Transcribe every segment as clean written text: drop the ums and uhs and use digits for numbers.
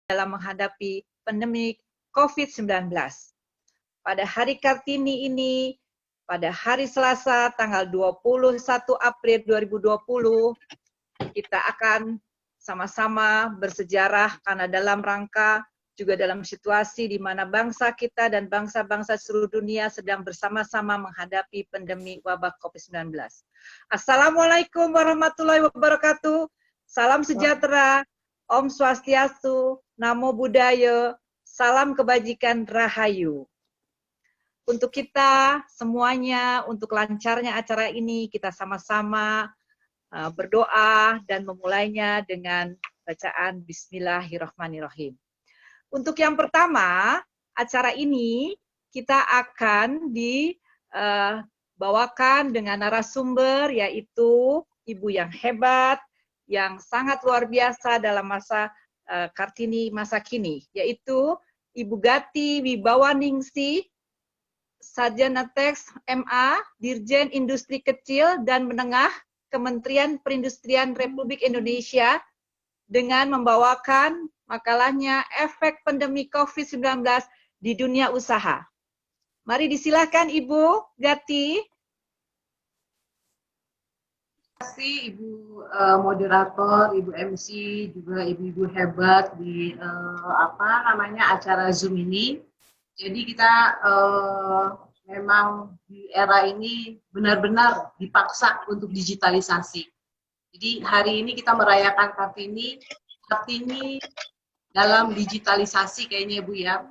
dalam menghadapi pandemi COVID-19. Pada hari Kartini ini, pada hari Selasa tanggal 21 April 2020, kita akan sama-sama bersejarah karena dalam rangka juga dalam situasi di mana bangsa kita dan bangsa-bangsa seluruh dunia sedang bersama-sama menghadapi pandemi wabah COVID-19. Assalamualaikum warahmatullahi wabarakatuh. Salam sejahtera, Om Swastiastu, Namo Buddhaya, salam kebajikan Rahayu. Untuk kita semuanya, untuk lancarnya acara ini, kita sama-sama berdoa dan memulainya dengan bacaan Bismillahirrahmanirrahim. Untuk yang pertama, acara ini kita akan dibawakan dengan narasumber, yaitu ibu yang hebat, yang sangat luar biasa dalam masa Kartini masa kini, yaitu Ibu Gati Wibawaningsih, Sarjana Teks MA, Dirjen Industri Kecil dan Menengah, Kementerian Perindustrian Republik Indonesia, dengan membawakan makalahnya Efek Pandemi COVID-19 di Dunia Usaha. Mari disilakan Ibu Gati. Terima kasih Ibu moderator, Ibu MC, juga ibu-ibu hebat di acara Zoom ini. Jadi kita memang di era ini benar-benar dipaksa untuk digitalisasi. Jadi hari ini kita merayakan Kartini dalam digitalisasi kayaknya Bu ya.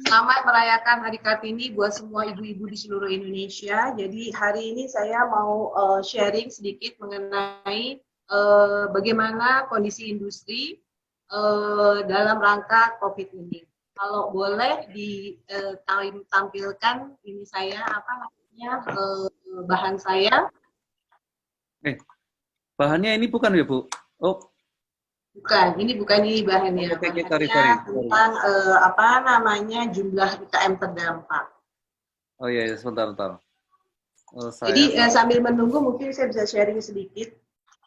Selamat merayakan Hari Kartini buat semua ibu-ibu di seluruh Indonesia. Jadi hari ini saya mau sharing sedikit mengenai bagaimana kondisi industri dalam rangka COVID ini. Kalau boleh ditampilkan ini saya bahan saya. Bahannya ini bukan ya Bu? Oh. Bukan, ini bahannya. Bahannya tentang jumlah UKM terdampak. Oh iya, sebentar. Jadi sambil menunggu mungkin saya bisa sharing sedikit.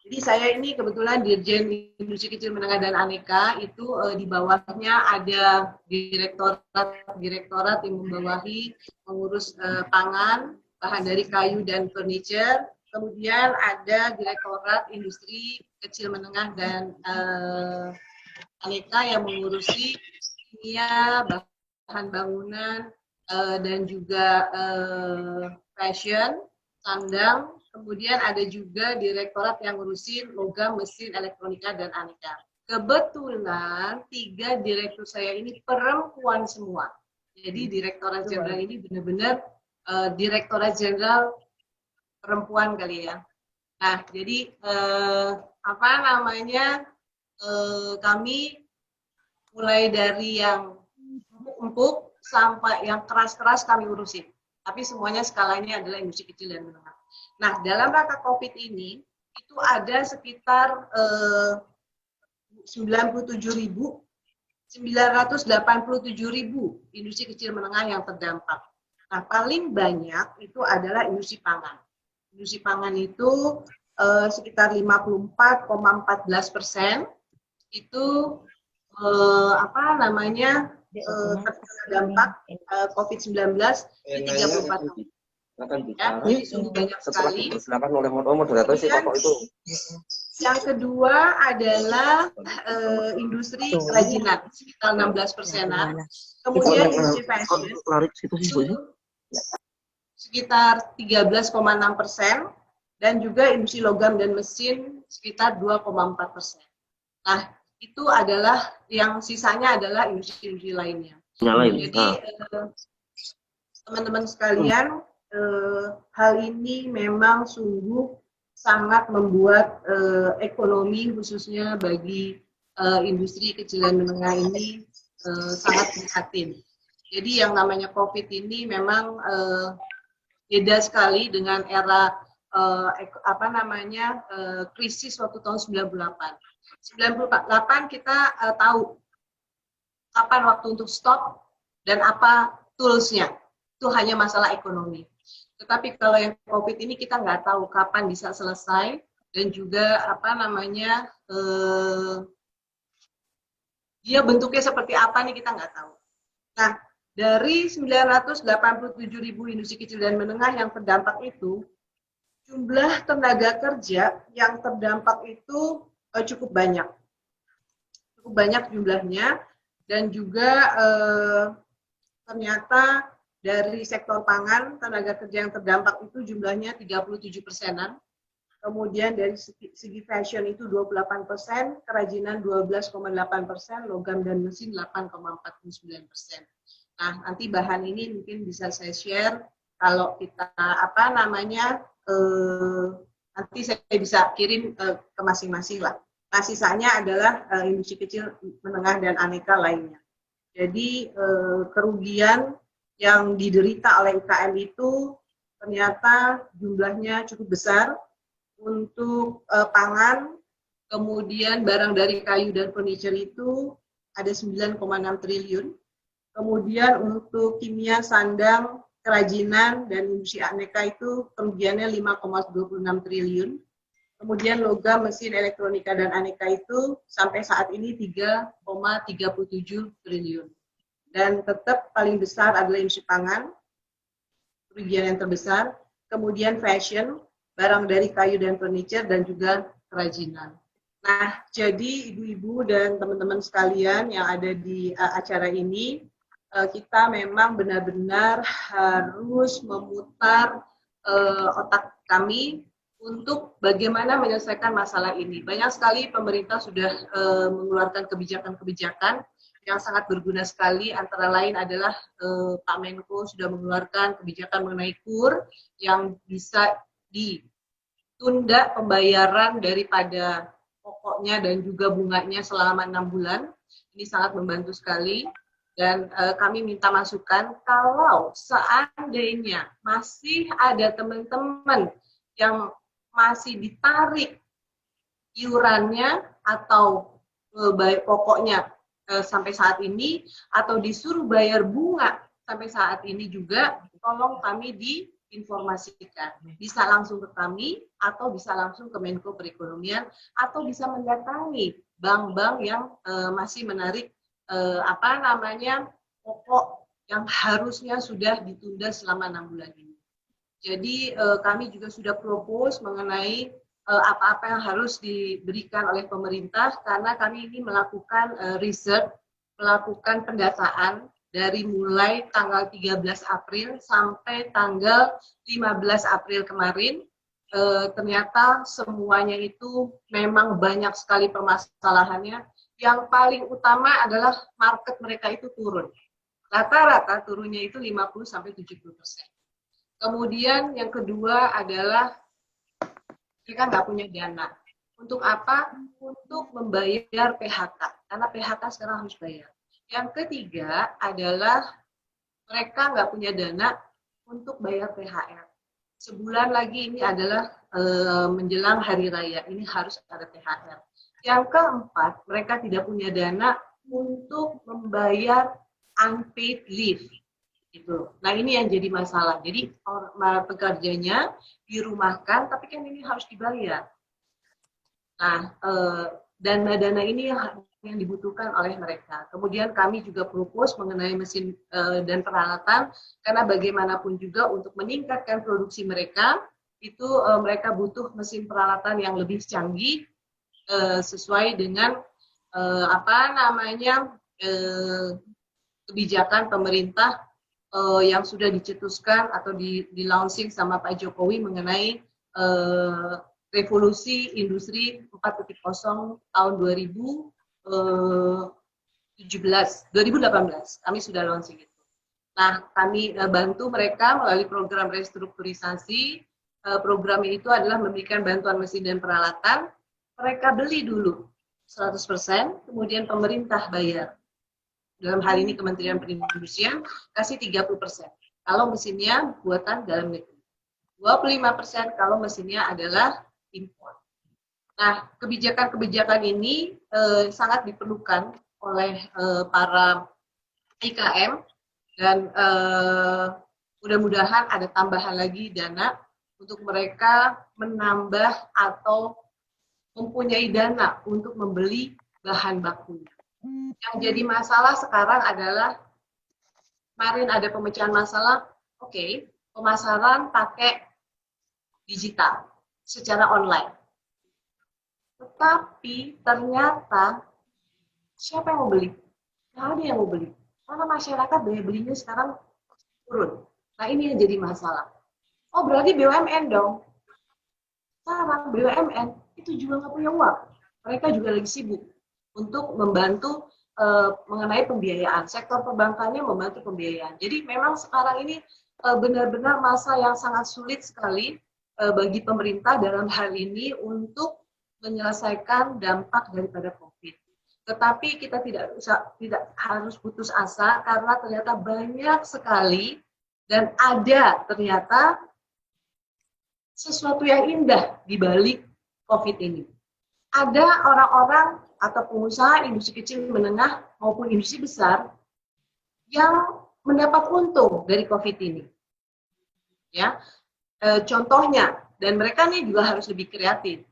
Jadi saya ini kebetulan Dirjen Industri Kecil Menengah dan Aneka, itu di bawahnya ada direktorat yang membawahi mengurus pangan, bahan dari kayu dan furniture. Kemudian ada Direktorat Industri Kecil Menengah dan Aneka yang mengurusi kimia, bahan bangunan, dan juga fashion, sandang. Kemudian ada juga direktorat yang ngurusin logam, mesin, elektronika, dan aneka. Kebetulan 3 direktur saya ini perempuan semua. Jadi direktorat jenderal ini benar-benar direktorat jenderal perempuan kali ya. Nah, jadi kami mulai dari yang empuk sampai yang keras-keras kami urusin. Tapi semuanya skalanya adalah industri kecil dan menengah. Nah, dalam rangka COVID ini, itu ada sekitar 97.987.000 industri kecil menengah yang terdampak. Nah, paling banyak itu adalah industri pangan. Industri pangan itu sekitar 54,14% itu terdampak COVID-19 di 34 tahun. Ya, jadi sungguh banyak sekali. Yang kedua adalah industri kerajinan, sekitar 16%-an. Kemudian industri fashion itu sekitar 13,6%, dan juga industri logam dan mesin sekitar 2,4%. Nah, itu adalah yang sisanya adalah industri-industri lainnya. Jadi teman-teman sekalian, hal ini memang sungguh sangat membuat ekonomi khususnya bagi industri kecil dan menengah ini sangat prihatin. Jadi yang namanya COVID ini memang beda sekali dengan era krisis waktu tahun 98. 98 kita tahu kapan waktu untuk stop dan apa toolsnya. Itu hanya masalah ekonomi. Tetapi kalau yang COVID ini kita nggak tahu kapan bisa selesai, dan juga dia bentuknya seperti apa nih kita nggak tahu. Nah, dari 987.000 industri kecil dan menengah yang terdampak itu, jumlah tenaga kerja yang terdampak itu cukup banyak. Cukup banyak jumlahnya, dan juga ternyata dari sektor pangan, tenaga kerja yang terdampak itu jumlahnya 37%-an. Kemudian dari segi fashion itu 28%, kerajinan 12,8%, logam dan mesin 8,49%. Nah, nanti bahan ini mungkin bisa saya share kalau kita nanti saya bisa kirim ke masing-masing lah. Nah, sisanya adalah industri kecil, menengah, dan aneka lainnya. Jadi kerugian yang diderita oleh IKM itu ternyata jumlahnya cukup besar. Untuk pangan, kemudian barang dari kayu dan furniture itu ada 9,6 triliun. Kemudian untuk kimia, sandang, kerajinan, dan industri aneka itu kerugiannya 5,26 triliun. Kemudian logam, mesin, elektronika, dan aneka itu sampai saat ini 3,37 triliun. Dan tetap paling besar adalah industri pangan, kerugian yang terbesar. Kemudian fashion, barang dari kayu dan furniture, dan juga kerajinan. Nah, jadi ibu-ibu dan teman-teman sekalian yang ada di acara ini, kita memang benar-benar harus memutar otak kami untuk bagaimana menyelesaikan masalah ini. Banyak sekali pemerintah sudah mengeluarkan kebijakan-kebijakan yang sangat berguna sekali, antara lain adalah Pak Menko sudah mengeluarkan kebijakan mengenai KUR yang bisa ditunda pembayaran daripada pokoknya dan juga bunganya selama 6 bulan. Ini sangat membantu sekali, dan kami minta masukan kalau seandainya masih ada teman-teman yang masih ditarik iurannya atau pokoknya sampai saat ini, atau disuruh bayar bunga sampai saat ini juga, tolong kami diinformasikan. Bisa langsung ke kami, atau bisa langsung ke Menko Perekonomian, atau bisa mendatangi bank-bank yang masih menarik pokok yang harusnya sudah ditunda selama 6 bulan ini. Jadi kami juga sudah propose mengenai apa-apa yang harus diberikan oleh pemerintah, karena kami ini melakukan riset, melakukan pendataan dari mulai tanggal 13 April sampai tanggal 15 April kemarin. Ternyata semuanya itu memang banyak sekali permasalahannya. Yang paling utama adalah market mereka itu turun. Rata-rata turunnya itu 50-70%. Kemudian yang kedua adalah mereka nggak punya dana. Untuk apa? Untuk membayar PHK. Karena PHK sekarang harus bayar. Yang ketiga adalah mereka nggak punya dana untuk bayar THR. Sebulan lagi ini adalah menjelang hari raya. Ini harus ada THR. Yang keempat, mereka tidak punya dana untuk membayar unpaid leave. Gitu. Nah, ini yang jadi masalah. Jadi pekerjanya dirumahkan, tapi kan ini harus dibayar. Nah, dana-dana ini yang dibutuhkan oleh mereka. Kemudian kami juga propose mengenai mesin dan peralatan, karena bagaimanapun juga untuk meningkatkan produksi mereka, itu mereka butuh mesin peralatan yang lebih canggih, sesuai dengan kebijakan pemerintah yang sudah dicetuskan atau di-launching sama Pak Jokowi mengenai revolusi industri 4.0 tahun 2018. Kami sudah launching itu. Nah, kami bantu mereka melalui program restrukturisasi. Program itu adalah memberikan bantuan mesin dan peralatan. Mereka beli dulu 100%, kemudian pemerintah bayar. Dalam hal ini Kementerian Perindustrian kasih 30%. Kalau mesinnya buatan dalam negeri. 25% kalau mesinnya adalah impor. Nah, kebijakan-kebijakan ini sangat diperlukan oleh para IKM, dan mudah-mudahan ada tambahan lagi dana untuk mereka menambah atau mempunyai dana untuk membeli bahan baku. Yang jadi masalah sekarang adalah, kemarin ada pemecahan masalah, oke, pemasaran pakai digital secara online. Tetapi ternyata siapa yang mau beli? Nggak ada yang mau beli. Karena masyarakat daya belinya sekarang turun. Nah ini yang jadi masalah. Oh berarti BUMN dong. Sekarang BUMN itu juga nggak punya uang. Mereka juga lagi sibuk untuk membantu mengenai pembiayaan. Sektor perbankannya membantu pembiayaan. Jadi memang sekarang ini benar-benar masa yang sangat sulit sekali bagi pemerintah dalam hal ini untuk menyelesaikan dampak daripada COVID. Tetapi kita tidak harus putus asa karena ternyata banyak sekali dan ada ternyata sesuatu yang indah di balik COVID ini. Ada orang-orang atau pengusaha industri kecil menengah maupun industri besar yang mendapat untung dari COVID ini. Ya, contohnya, dan mereka nih juga harus lebih kreatif.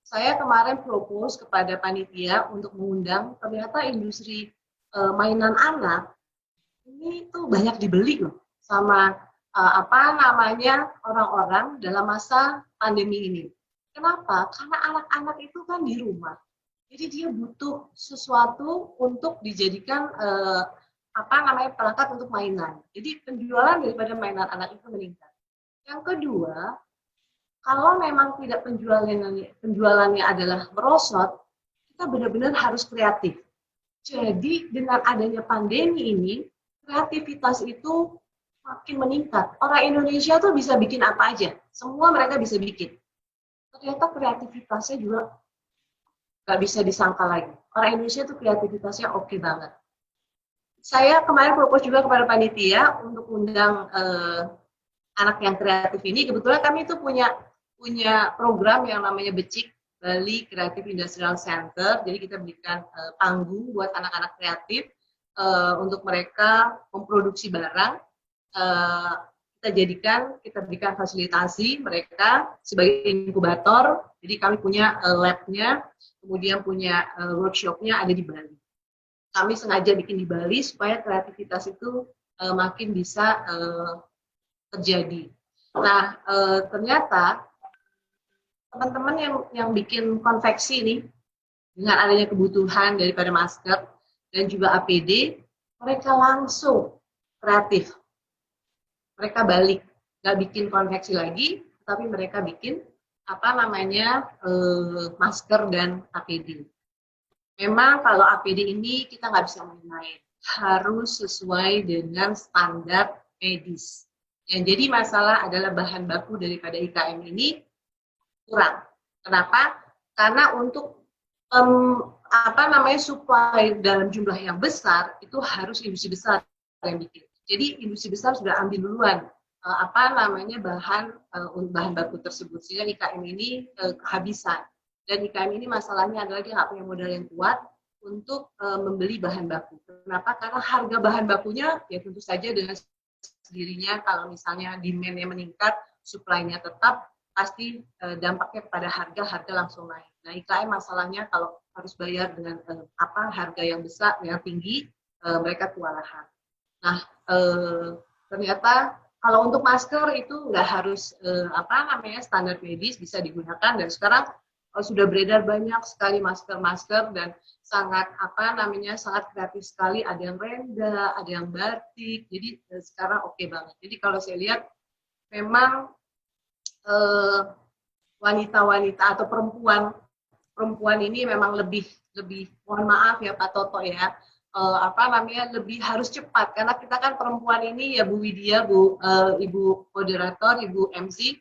Saya kemarin propose kepada panitia untuk mengundang, ternyata industri mainan anak ini tuh banyak dibeli loh sama orang-orang dalam masa pandemi ini. Kenapa? Karena anak-anak itu kan di rumah, jadi dia butuh sesuatu untuk dijadikan perangkat untuk mainan. Jadi penjualan daripada mainan anak itu meningkat. Yang kedua, kalau memang tidak penjualannya adalah merosot, kita benar-benar harus kreatif. Jadi dengan adanya pandemi ini, kreativitas itu makin meningkat. Orang Indonesia tuh bisa bikin apa aja, semua mereka bisa bikin. Ternyata kreativitasnya juga nggak bisa disangka lagi. Orang Indonesia tuh kreativitasnya oke banget. Saya kemarin propose juga kepada panitia untuk undang anak yang kreatif ini. Kebetulan kami itu punya program yang namanya BECIK, Bali Creative Industrial Center. Jadi kita berikan panggung buat anak-anak kreatif untuk mereka memproduksi barang. Kita berikan fasilitasi mereka sebagai inkubator. Jadi kami punya lab-nya, kemudian punya workshop-nya ada di Bali. Kami sengaja bikin di Bali supaya kreativitas itu makin bisa terjadi. Nah, ternyata teman-teman yang bikin konveksi nih, dengan adanya kebutuhan daripada masker dan juga APD, mereka langsung kreatif. Mereka balik, nggak bikin konveksi lagi, tapi mereka bikin masker dan APD. Memang kalau APD ini kita nggak bisa main-main, harus sesuai dengan standar medis. Yang jadi masalah adalah bahan baku daripada IKM ini kurang. Kenapa? Karena untuk supply dalam jumlah yang besar itu harus industri besar yang bikin. Jadi industri besar sudah ambil duluan bahan baku tersebut, sehingga IKM ini kehabisan. Dan IKM ini masalahnya adalah dia nggak punya modal yang kuat untuk membeli bahan baku. Kenapa? Karena harga bahan bakunya ya tentu saja dengan sendirinya kalau misalnya demand-nya meningkat, supply-nya tetap, pasti dampaknya kepada harga langsung naik. Nah, IKM masalahnya kalau harus bayar dengan harga yang besar, yang tinggi, mereka kewalahan. Nah, ternyata kalau untuk masker itu nggak harus standar medis, bisa digunakan, dan sekarang sudah beredar banyak sekali masker-masker dan sangat sangat kreatif sekali. Ada yang renda, ada yang batik. Jadi sekarang oke banget. Jadi kalau saya lihat memang wanita-wanita atau perempuan ini memang lebih mohon maaf ya Pak Toto ya, lebih harus cepat karena kita kan perempuan ini ya Bu Widya, Ibu moderator, Ibu MC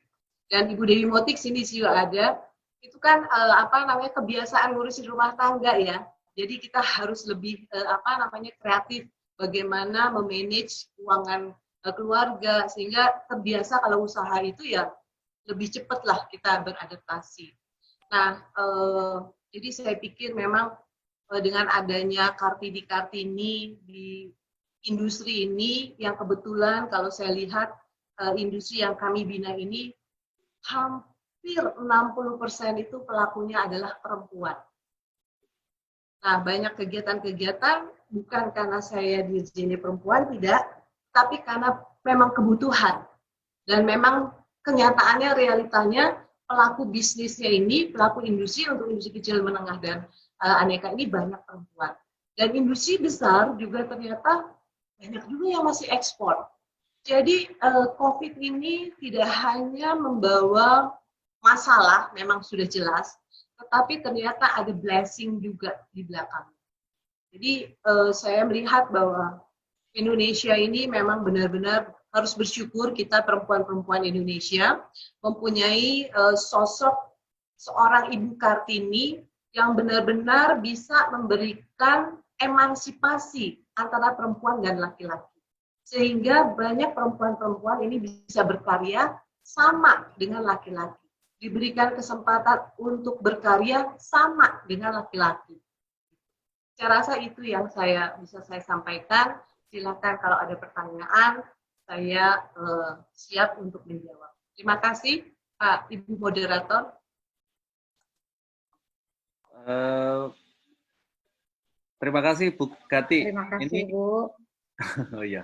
dan Ibu Dewi Motik sini juga ada. Itu kan kebiasaan ngurusin rumah tangga ya. Jadi kita harus lebih kreatif bagaimana memanage keuangan keluarga sehingga terbiasa kalau usaha itu ya lebih cepatlah kita beradaptasi. Nah, jadi saya pikir memang dengan adanya Kartini di industri ini yang kebetulan kalau saya lihat industri yang kami bina ini hampir 60% itu pelakunya adalah perempuan. Nah, banyak kegiatan-kegiatan bukan karena saya Dirjen Perempuan, tidak, tapi karena memang kebutuhan. Dan memang kenyataannya, realitanya, pelaku bisnisnya ini, pelaku industri untuk industri kecil, menengah, dan aneka ini banyak perempuan. Dan industri besar juga ternyata banyak juga yang masih ekspor. Jadi COVID ini tidak hanya membawa masalah, memang sudah jelas, tetapi ternyata ada blessing juga di belakang. Jadi saya melihat bahwa Indonesia ini memang benar-benar harus bersyukur kita perempuan-perempuan Indonesia mempunyai sosok seorang Ibu Kartini yang benar-benar bisa memberikan emansipasi antara perempuan dan laki-laki. Sehingga banyak perempuan-perempuan ini bisa berkarya sama dengan laki-laki. Diberikan kesempatan untuk berkarya sama dengan laki-laki. Saya rasa itu yang bisa saya sampaikan. Silakan kalau ada pertanyaan, saya siap untuk menjawab. Terima kasih, Pak Ibu Moderator. Terima kasih, Bu Gati. Terima kasih, Bu. Oh iya.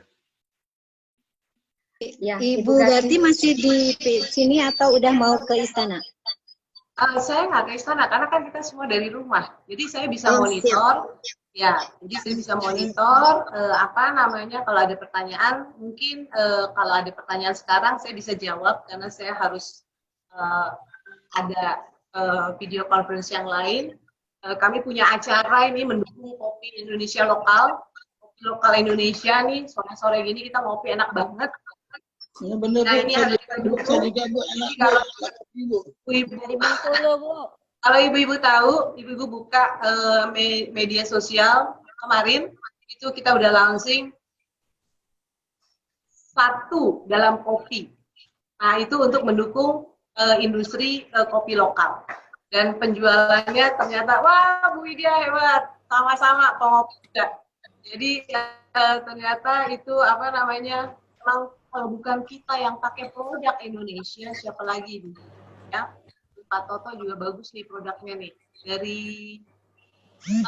Ya, Ibu Gati masih di sini atau udah mau ke istana? Saya nggak ke istana karena kan kita semua dari rumah, jadi saya bisa monitor. Ya, jadi saya bisa monitor kalau ada pertanyaan, mungkin kalau ada pertanyaan sekarang saya bisa jawab karena saya harus ada video conference yang lain. Kami punya acara ini mendukung kopi Indonesia lokal, kopi lokal Indonesia nih, sore-sore gini kita ngopi enak banget. Ya benar, Nah, ini harus didukung. Kalau ibu-ibu tahu, ibu-ibu buka media sosial kemarin, itu kita udah launching 1 dalam kopi. Nah, itu untuk mendukung industri kopi lokal. Dan penjualannya ternyata, wah Bu Widya hebat, sama-sama pengopi juga. Jadi ternyata itu memang kalau bukan kita yang pakai produk Indonesia, siapa lagi Bu? Ya, Pak Toto juga bagus nih produknya nih. Dari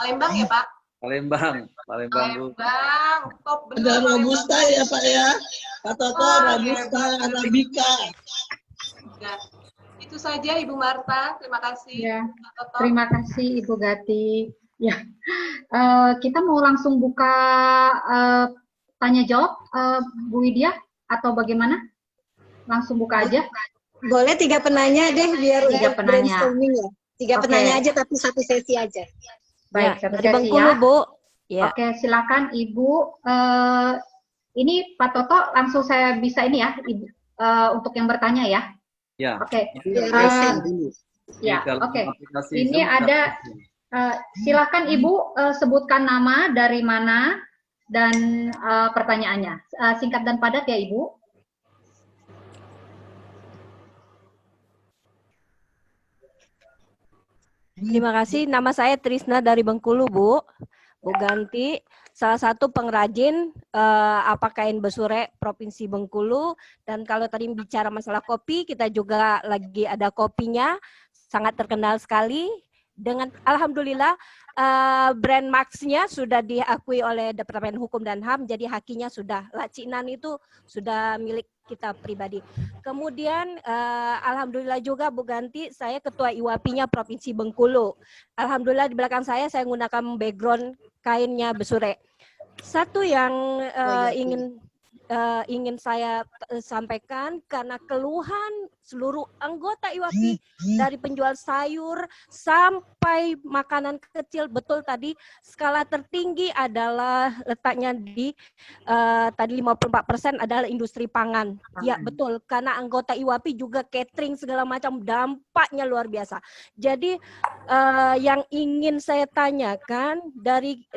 Palembang ya Pak? Palembang, Bu. Palembang, top benar. Ada Robusta ya Pak ya? Pak Toto, Robusta, Arabica. Ya. Itu saja Ibu Marta, terima kasih. Ya, Pak Toto. terima kasih Ibu Gati. Ya, kita mau langsung buka tanya jawab, Bu Widya, atau bagaimana? Langsung buka aja. Boleh 3 penanya deh biar 3 penanya. brainstorming ya. 3 penanya aja tapi 1 sesi aja. Baik, Ya, satu dari sesi Bengkulu, ya. Bu. Ya. Oke, silakan Ibu. Ini Pak Toto langsung saya bisa ini ya, Ibu, untuk yang bertanya ya. Ya. Oke. Ya, oke. Ini ada, silakan Ibu sebutkan nama, dari mana, dan pertanyaannya. Singkat dan padat ya Ibu. Terima kasih. Nama saya Trisna dari Bengkulu, Bu. Bu Ganti, salah satu pengrajin kain Besure Provinsi Bengkulu. Dan kalau tadi bicara masalah kopi, kita juga lagi ada kopinya, sangat terkenal sekali. Dengan alhamdulillah brand marks-nya sudah diakui oleh Departemen Hukum dan HAM, jadi hakinya sudah lacinan itu sudah milik kita pribadi. Kemudian alhamdulillah juga Bu Ganti, saya ketua IWAPI-nya Provinsi Bengkulu. Alhamdulillah di belakang saya menggunakan background kainnya Besure. Satu yang ingin saya sampaikan, karena keluhan seluruh anggota IWAPI dari penjual sayur sampai makanan kecil, betul tadi skala tertinggi adalah letaknya di tadi 54% adalah industri pangan. Ya betul, karena anggota IWAPI juga catering segala macam, dampaknya luar biasa. Jadi yang ingin saya tanyakan dari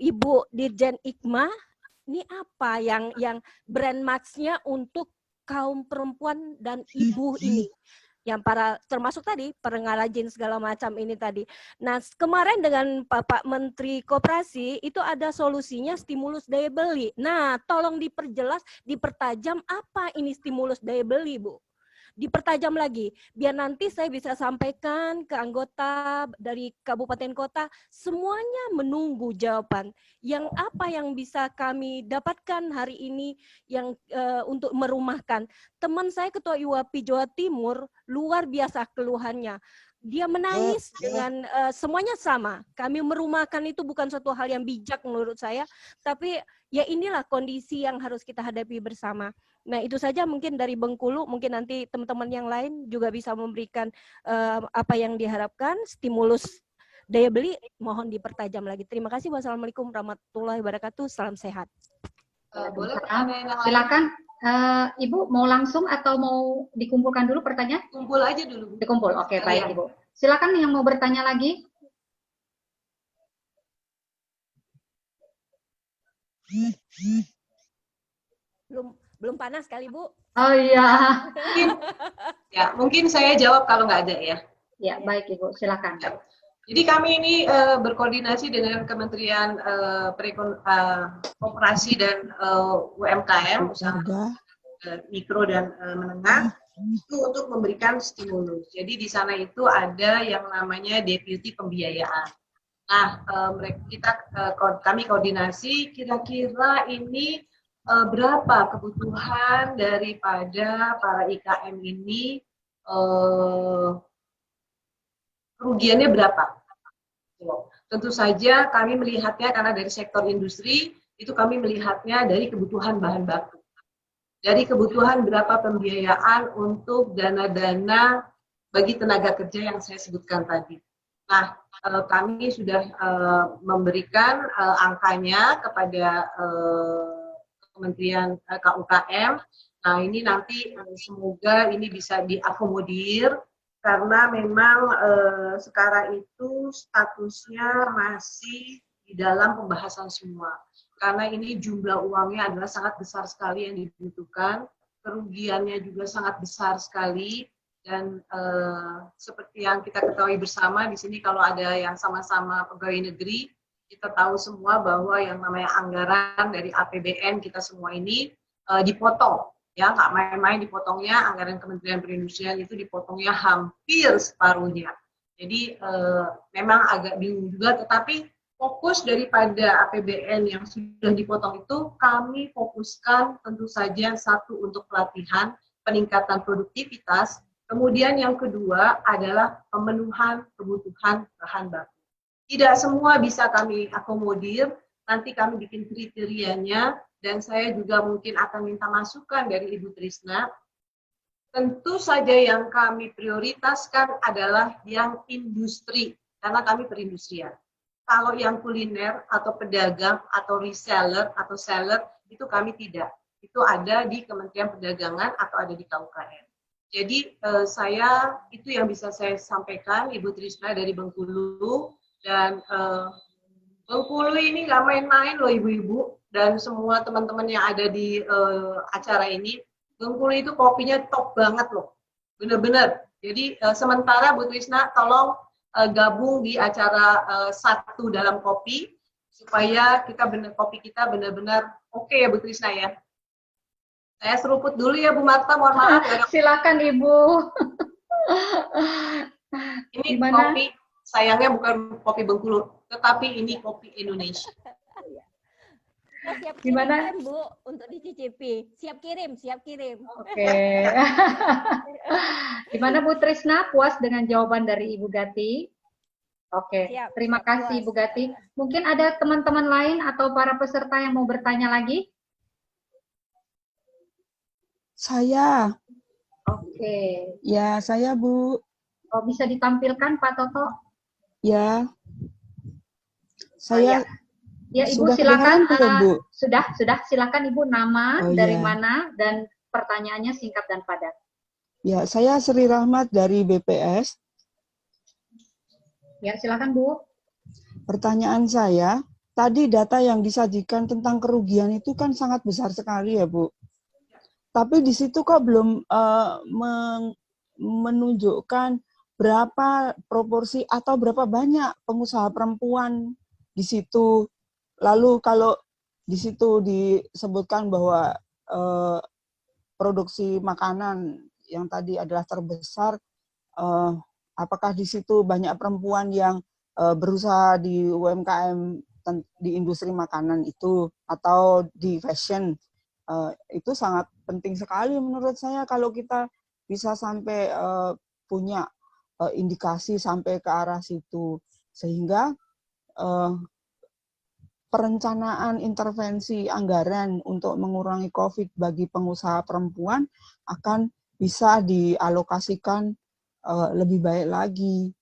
Ibu Dirjen Ikma, ini apa yang brand marks-nya untuk kaum perempuan dan ibu ini, yang para termasuk tadi pengrajin segala macam ini tadi. Nah, kemarin dengan Pak Menteri Koperasi itu ada solusinya stimulus daya beli. Nah, tolong diperjelas, dipertajam apa ini stimulus daya beli, Bu. dipertajam lagi, biar nanti saya bisa sampaikan ke anggota dari kabupaten kota, semuanya menunggu jawaban. Yang apa yang bisa kami dapatkan hari ini yang untuk merumahkan. Teman saya Ketua IWAPI Jawa Timur luar biasa keluhannya. Dia menangis dengan semuanya sama. Kami merumahkan itu bukan suatu hal yang bijak menurut saya, tapi ya inilah kondisi yang harus kita hadapi bersama. Nah, itu saja mungkin dari Bengkulu, mungkin nanti teman-teman yang lain juga bisa memberikan apa yang diharapkan, stimulus daya beli, mohon dipertajam lagi. Terima kasih. Wassalamualaikum warahmatullahi wabarakatuh. Salam sehat. Boleh pertanyaan yang lain? Silakan, Ibu mau langsung atau mau dikumpulkan dulu pertanyaan? Kumpul aja dulu. Dikumpul, oke, baik Ibu. Silakan yang mau bertanya lagi. Belum panas kali, Bu? Oh iya. Mungkin saya jawab kalau nggak ada ya. Ya, baik Ibu, silakan. Jadi kami ini berkoordinasi dengan Kementerian Koperasi dan UMKM, usaha mikro dan menengah, itu untuk memberikan stimulus. Jadi di sana itu ada yang namanya deputi pembiayaan. Nah, kami koordinasi kira-kira ini berapa kebutuhan daripada para IKM ini, kerugiannya berapa. Tentu saja kami melihatnya karena dari sektor industri, itu kami melihatnya dari kebutuhan bahan baku. Dari kebutuhan berapa pembiayaan untuk dana-dana bagi tenaga kerja yang saya sebutkan tadi. Nah, kami sudah memberikan angkanya kepada Kementerian KUKM. Nah, ini nanti semoga ini bisa diakomodir karena memang sekarang itu statusnya masih di dalam pembahasan semua. Karena ini jumlah uangnya adalah sangat besar sekali yang dibutuhkan, kerugiannya juga sangat besar sekali, dan seperti yang kita ketahui bersama di sini kalau ada yang sama-sama pegawai negeri, kita tahu semua bahwa yang namanya anggaran dari APBN kita semua ini dipotong. Ya, nggak main-main dipotongnya, anggaran Kementerian Perindustrian itu dipotongnya hampir separuhnya. Jadi memang agak bingung juga, tetapi fokus daripada APBN yang sudah dipotong itu kami fokuskan tentu saja satu untuk pelatihan, peningkatan produktivitas, kemudian yang kedua adalah pemenuhan kebutuhan bahan baku. Tidak semua bisa kami akomodir, nanti kami bikin kriterianya, dan saya juga mungkin akan minta masukan dari Ibu Trisna. Tentu saja yang kami prioritaskan adalah yang industri, karena kami perindustrian. Kalau yang kuliner atau pedagang atau reseller atau seller, itu kami tidak. Itu ada di Kementerian Perdagangan atau ada di KUKM. Jadi saya, itu yang bisa saya sampaikan, Ibu Trisna dari Bengkulu. Dan Bengkulu ini nggak main-main loh ibu-ibu. Dan semua teman-teman yang ada di acara ini, Bengkulu itu kopinya top banget loh, bener-bener. Jadi sementara Bu Trisna tolong gabung di acara satu dalam kopi supaya kopi kita benar-benar oke ya Bu Trisna ya. Saya seruput dulu ya Bu Marta, mohon maaf. Silakan Ibu. Ini kopi sayangnya bukan kopi Bengkulu, tetapi ini kopi Indonesia. Siap Gimana? kirim, Bu, untuk dicicipi. Siap kirim, siap kirim. Oke. Gimana Bu Trisna, puas dengan jawaban dari Ibu Gati? Oke, Siap, terima siap, kasih puas. Ibu Gati. Mungkin ada teman-teman lain atau para peserta yang mau bertanya lagi? Saya. Oke. Ya, saya Bu. Oh, bisa ditampilkan Pak Toto? Ya. Saya Ya, Ibu sudah silakan. kedengaran belum, Bu? Sudah. Silakan Ibu, nama, Oh, dari ya. mana, dan pertanyaannya singkat dan padat. Ya, saya Sri Rahmat dari BPS. Ya, silakan Bu. Pertanyaan saya, tadi data yang disajikan tentang kerugian itu kan sangat besar sekali ya, Bu. Tapi di situ kok belum menunjukkan berapa proporsi atau berapa banyak pengusaha perempuan di situ. Lalu kalau di situ disebutkan bahwa produksi makanan yang tadi adalah terbesar, apakah di situ banyak perempuan yang berusaha di UMKM di industri makanan itu atau di fashion? Itu sangat penting sekali menurut saya kalau kita bisa sampai punya indikasi sampai ke arah situ, sehingga perencanaan intervensi anggaran untuk mengurangi COVID bagi pengusaha perempuan akan bisa dialokasikan lebih baik lagi.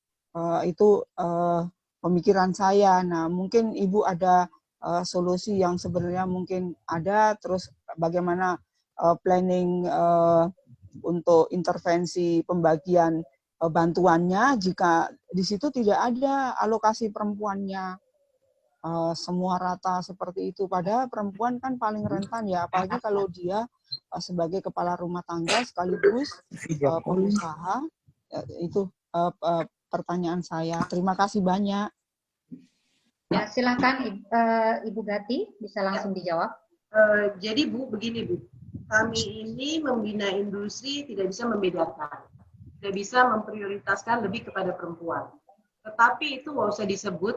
Itu pemikiran saya. Nah, mungkin Ibu ada solusi yang sebenarnya mungkin ada, terus bagaimana planning untuk intervensi pembagian bantuannya jika di situ tidak ada alokasi perempuannya. Semua rata seperti itu. Padahal perempuan kan paling rentan ya, apalagi kalau dia sebagai kepala rumah tangga sekaligus pengusaha. Itu pertanyaan saya. Terima kasih banyak. Ya, silakan Ibu Gati bisa langsung dijawab. Jadi Bu, begini Bu, kami ini membina industri tidak bisa membedakan, tidak bisa memprioritaskan lebih kepada perempuan. Tetapi itu nggak usah disebut.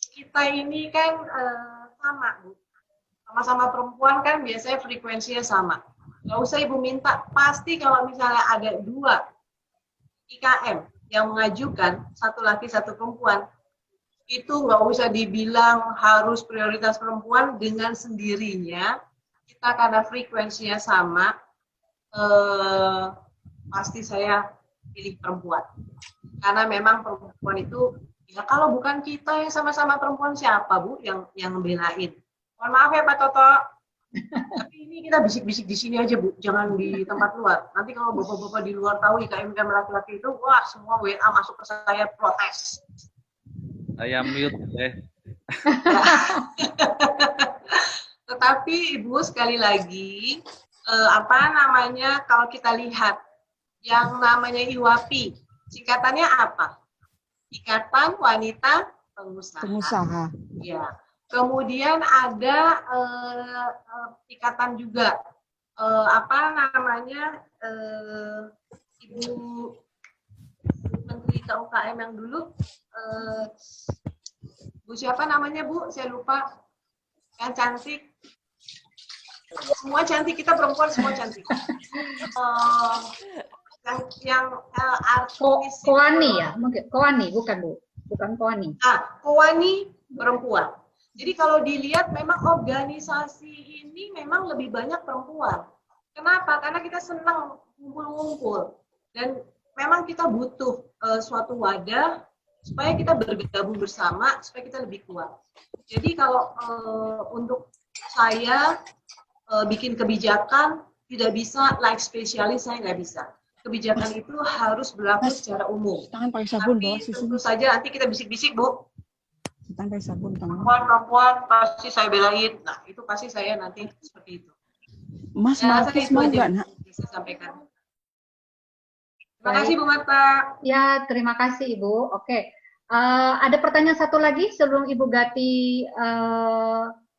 Kita ini kan sama, Bu. Sama-sama perempuan kan biasanya frekuensinya sama. Nggak usah Ibu minta, pasti kalau misalnya ada 2 IKM yang mengajukan, satu laki, satu perempuan, itu nggak usah dibilang harus prioritas perempuan, dengan sendirinya, kita karena frekuensinya sama, pasti saya pilih perempuan. Karena memang perempuan itu, ya kalau bukan kita yang sama-sama perempuan, siapa Bu yang ngebelain? Mohon maaf ya Pak Toto. Tapi ini kita bisik-bisik di sini aja Bu, jangan di tempat luar. Nanti kalau bapak-bapak di luar tahu IKM laki-laki itu, wah semua WA masuk ke saya protes. Saya mute deh. Tetapi Ibu sekali lagi, kalau kita lihat yang namanya IWAPI, singkatannya apa? Ikatan Wanita Pengusaha. Ya. Kemudian ada ikatan juga Ibu Menteri KUKM yang dulu, Bu siapa namanya Bu? Saya lupa. Yang cantik. Semua cantik, kita perempuan semua cantik. Artis Koani ya, mungkin Koani bukan Bu, bukan Koani. Koani perempuan. Jadi kalau dilihat memang organisasi ini memang lebih banyak perempuan. Kenapa? Karena kita senang ngumpul-ngumpul dan memang kita butuh suatu wadah supaya kita bergabung bersama, supaya kita lebih kuat. Jadi kalau untuk saya bikin kebijakan tidak bisa like spesialis, saya nggak bisa. Kebijakan itu harus berlaku secara umum. Tangan pakai sabun, tapi tentu saja nanti kita bisik-bisik Bu. Tangan pakai sabun, tangan. Perempuan pasti saya belain. Nah itu pasti saya nanti seperti itu. Mas Markis mau nggak Nak? Bisa sampaikan. Terima kasih Bu Marta. Ya, terima kasih Ibu. Oke, ada pertanyaan satu lagi sebelum Ibu Gati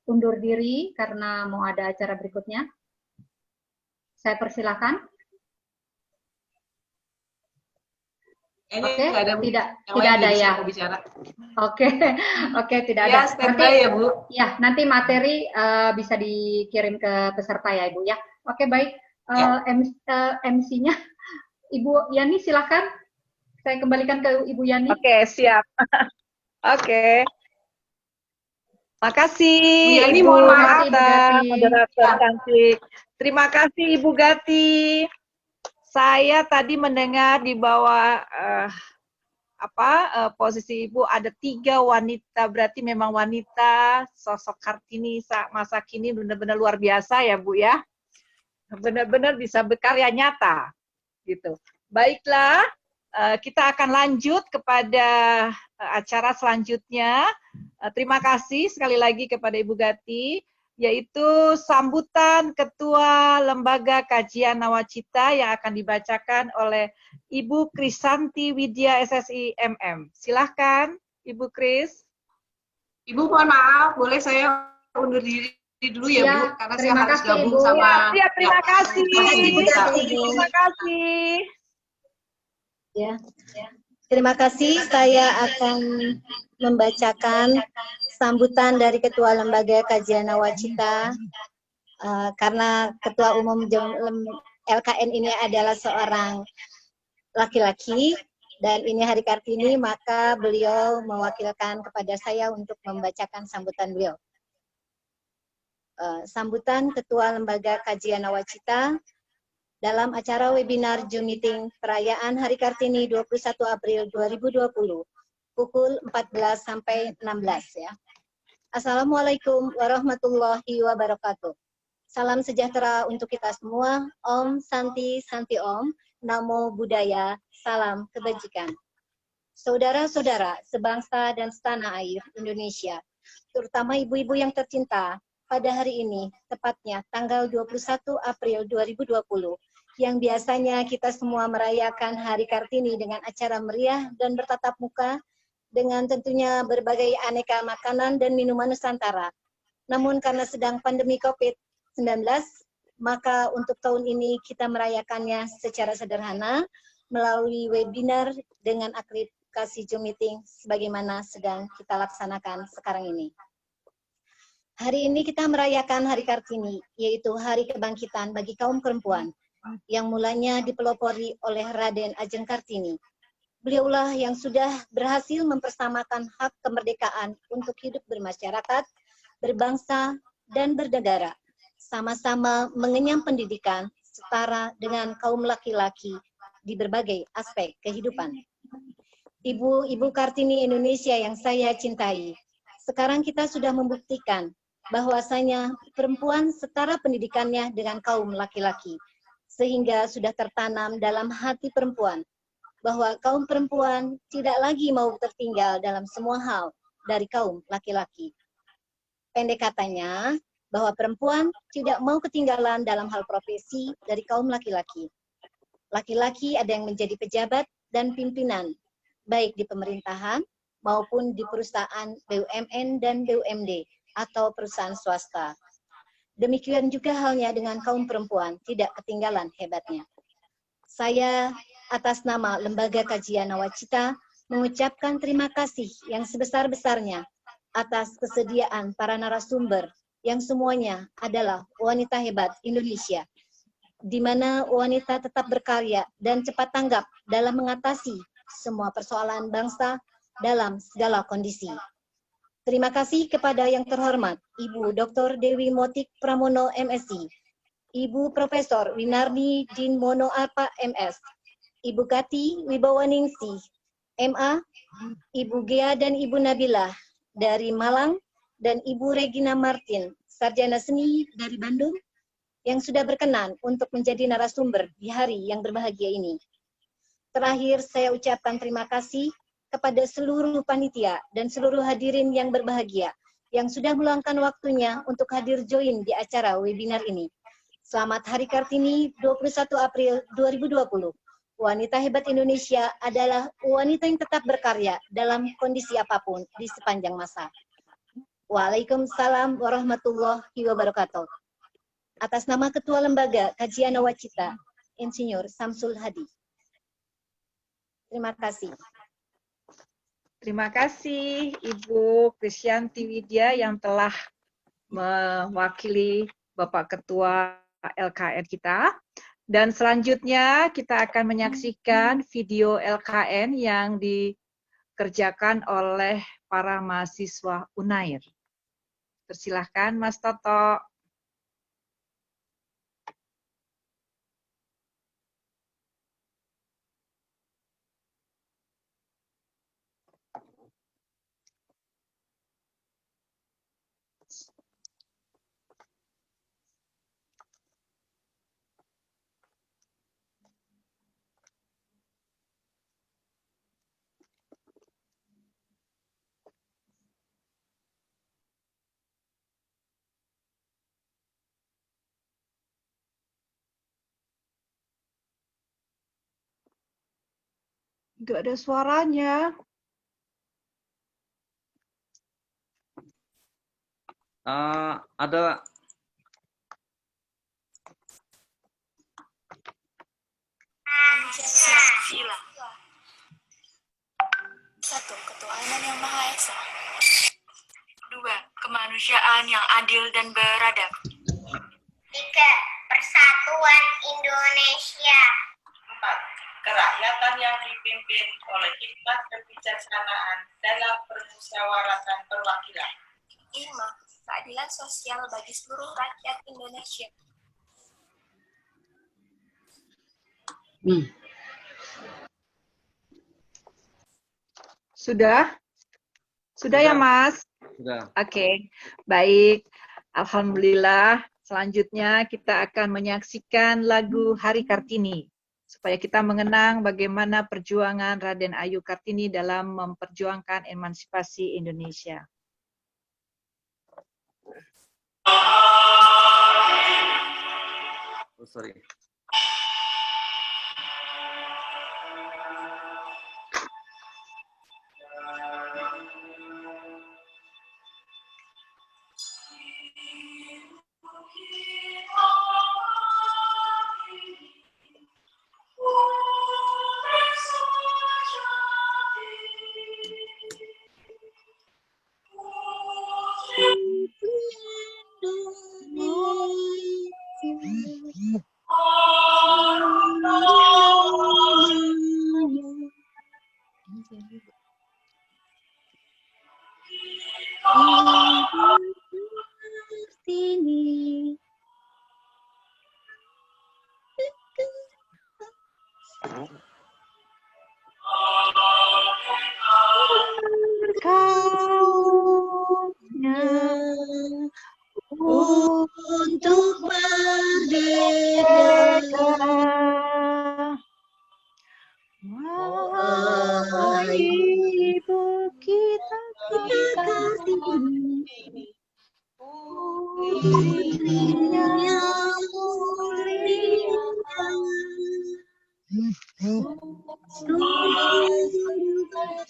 undur diri karena mau ada acara berikutnya. Saya persilahkan. Oke, tidak ada ya. Oke, tidak ada. Standby ya Bu. Ya, nanti materi bisa dikirim ke peserta ya Ibu ya. Oke, baik. MC-nya Ibu Yani silakan. Saya kembalikan ke Ibu Yani. Oke, siap. Oke. Makasih Bu Yani, Ibu mohon maaf, moderator cantik. Terima kasih Ibu Gati. Saya tadi mendengar di bawah posisi Ibu ada 3 wanita, berarti memang wanita sosok Kartini masa kini benar-benar luar biasa ya Bu ya. Benar-benar bisa berkarya nyata gitu. Baiklah, kita akan lanjut kepada acara selanjutnya. Terima kasih sekali lagi kepada Ibu Gati, yaitu sambutan Ketua Lembaga Kajian Nawacita yang akan dibacakan oleh Ibu Krisanti Widya SSI MM. Silahkan Ibu Kris. Ibu mohon maaf, boleh saya undur diri dulu ya, Bu, Ya, karena saya terima harus kasih, gabung Ibu. sama Siap, terima kasih. Ibu Gati. Terima kasih. Ya. Terima kasih. Saya akan membacakan sambutan dari Ketua Lembaga Kajian Nawacita karena Ketua Umum LKN ini adalah seorang laki-laki dan ini Hari Kartini, maka beliau mewakilkan kepada saya untuk membacakan sambutan beliau. Sambutan Ketua Lembaga Kajian Nawacita dalam acara webinar Zoom Meeting Perayaan Hari Kartini 21 April 2020 pukul 14 sampai 16 ya. Assalamualaikum warahmatullahi wabarakatuh. Salam sejahtera untuk kita semua. Om Santi Santi Om. Namo Buddhaya. Salam kebajikan. Saudara-saudara sebangsa dan setanah air Indonesia, terutama ibu-ibu yang tercinta, pada hari ini, tepatnya tanggal 21 April 2020, yang biasanya kita semua merayakan Hari Kartini dengan acara meriah dan bertatap muka, dengan tentunya berbagai aneka makanan dan minuman Nusantara. Namun karena sedang pandemi COVID-19, maka untuk tahun ini kita merayakannya secara sederhana melalui webinar dengan aplikasi Zoom Meeting sebagaimana sedang kita laksanakan sekarang ini. Hari ini kita merayakan Hari Kartini, yaitu Hari Kebangkitan bagi kaum perempuan, yang mulanya dipelopori oleh Raden Ajeng Kartini. Beliaulah yang sudah berhasil mempersamakan hak kemerdekaan untuk hidup bermasyarakat, berbangsa, dan bernegara, sama-sama mengenyam pendidikan setara dengan kaum laki-laki di berbagai aspek kehidupan. Ibu-ibu Kartini Indonesia yang saya cintai, sekarang kita sudah membuktikan bahwasanya perempuan setara pendidikannya dengan kaum laki-laki, sehingga sudah tertanam dalam hati perempuan bahwa kaum perempuan tidak lagi mau tertinggal dalam semua hal dari kaum laki-laki. Pendek katanya, bahwa perempuan tidak mau ketinggalan dalam hal profesi dari kaum laki-laki. Laki-laki ada yang menjadi pejabat dan pimpinan, baik di pemerintahan maupun di perusahaan BUMN dan BUMD atau perusahaan swasta. Demikian juga halnya dengan kaum perempuan, tidak ketinggalan hebatnya. Saya atas nama Lembaga Kajian Nawacita mengucapkan terima kasih yang sebesar-besarnya atas kesediaan para narasumber yang semuanya adalah wanita hebat Indonesia, di mana wanita tetap berkarya dan cepat tanggap dalam mengatasi semua persoalan bangsa dalam segala kondisi. Terima kasih kepada yang terhormat Ibu Dr. Dewi Motik Pramono MSc, Ibu Profesor Winardi Din Mono Arpa MS, Ibu Kati Wibawaningsih MA, Ibu Gea dan Ibu Nabila dari Malang, dan Ibu Regina Martin, Sarjana Seni dari Bandung, yang sudah berkenan untuk menjadi narasumber di hari yang berbahagia ini. Terakhir, saya ucapkan terima kasih kepada seluruh panitia dan seluruh hadirin yang berbahagia yang sudah meluangkan waktunya untuk hadir join di acara webinar ini. Selamat Hari Kartini 21 April 2020. Wanita hebat Indonesia adalah wanita yang tetap berkarya dalam kondisi apapun di sepanjang masa. Waalaikumsalam warahmatullahi wabarakatuh. Atas nama Ketua Lembaga Kajian Nawacita, Insinyur Samsul Hadi. Terima kasih. Terima kasih Ibu Krisyanti Widya yang telah mewakili Bapak Ketua LKN kita. Dan selanjutnya kita akan menyaksikan video LKN yang dikerjakan oleh para mahasiswa UNAIR. Persilahkan Mas Toto. Nggak ada suaranya. Ada kemanusiaan yang adil dan beradab. 3. Persatuan Indonesia. 4. Kerakyatan yang dipimpin oleh hikmat kebijaksanaan dalam permusyawaratan perwakilan. 5. Keadilan sosial bagi seluruh rakyat Indonesia. Sudah? Sudah ya, Mas? Sudah. Oke, baik. Alhamdulillah. Selanjutnya kita akan menyaksikan lagu Hari Kartini, supaya kita mengenang bagaimana perjuangan Raden Ayu Kartini dalam memperjuangkan emansipasi Indonesia. Oh, sorry. Untuk merdeka, wahai ibu kita Kartini, putrinya mulia,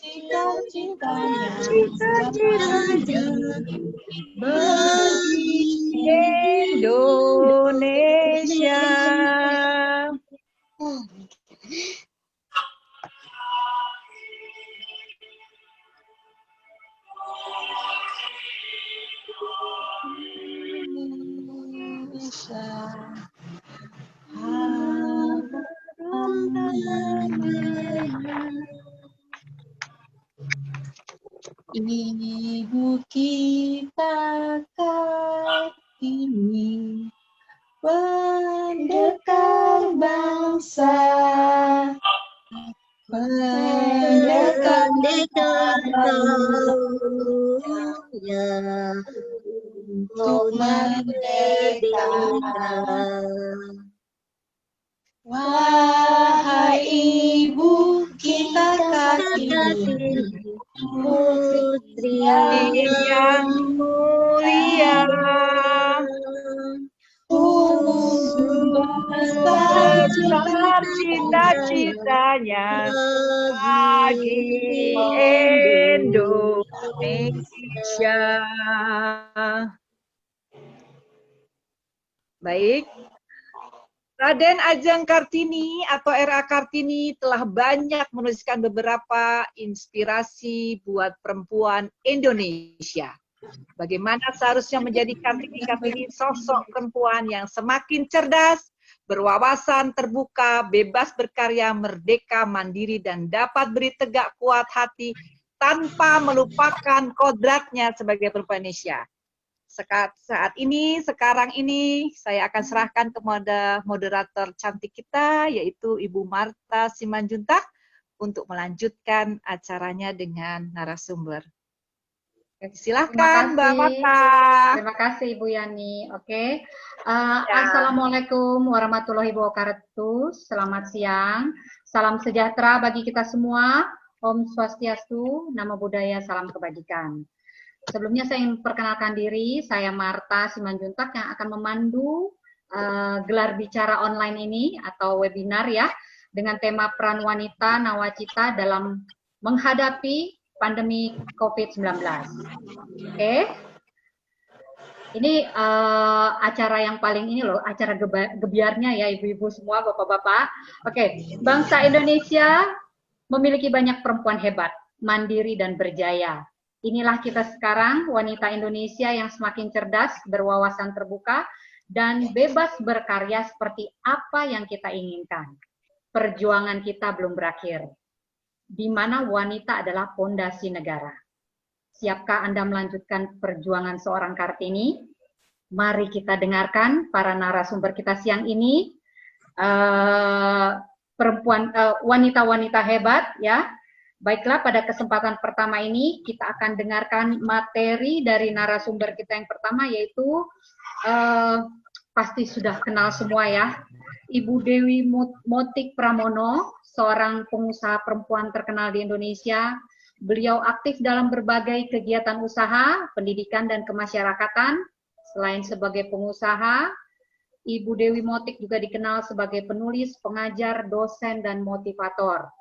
cita-citanya bagi Indonesia. Ibu kita Kartini, pendekar bangsa, pendekar taunya untuk merdeka. Wahai ibu kita Kartini, putri yang mulia, besar cita-citanya bagi Indonesia. Baik. Raden Ajeng Kartini atau R.A. Kartini telah banyak menuliskan beberapa inspirasi buat perempuan Indonesia. Bagaimana seharusnya menjadi Kartini sosok perempuan yang semakin cerdas, berwawasan terbuka, bebas berkarya, merdeka, mandiri, dan dapat beri tegak kuat hati tanpa melupakan kodratnya sebagai perempuan Indonesia. Sekarang ini, saya akan serahkan kepada moderator cantik kita, yaitu Ibu Marta Simanjuntak, untuk melanjutkan acaranya dengan narasumber. Silakan, Mbak Marta. Terima kasih, Ibu Yani. Oke. Assalamualaikum warahmatullahi wabarakatuh. Selamat siang. Salam sejahtera bagi kita semua. Om Swastiastu, Namo Buddhaya, salam kebajikan. Sebelumnya saya ingin perkenalkan diri, saya Marta Simanjuntak yang akan memandu gelar bicara online ini atau webinar ya, dengan tema peran wanita nawacita dalam menghadapi pandemi COVID-19. Oke. Ini acara yang paling ini loh, acara gebiarnya ya ibu-ibu semua, bapak-bapak. Oke, bangsa Indonesia memiliki banyak perempuan hebat, mandiri dan berjaya. Inilah kita sekarang, wanita Indonesia yang semakin cerdas, berwawasan terbuka, dan bebas berkarya seperti apa yang kita inginkan. Perjuangan kita belum berakhir, di mana wanita adalah fondasi negara. Siapkah Anda melanjutkan perjuangan seorang Kartini? Mari kita dengarkan para narasumber kita siang ini, wanita-wanita hebat, ya. Baiklah, pada kesempatan pertama ini kita akan dengarkan materi dari narasumber kita yang pertama, yaitu pasti sudah kenal semua ya, Ibu Dewi Motik Pramono, seorang pengusaha perempuan terkenal di Indonesia. Beliau aktif dalam berbagai kegiatan usaha, pendidikan, dan kemasyarakatan. Selain sebagai pengusaha, Ibu Dewi Motik juga dikenal sebagai penulis, pengajar, dosen, dan motivator.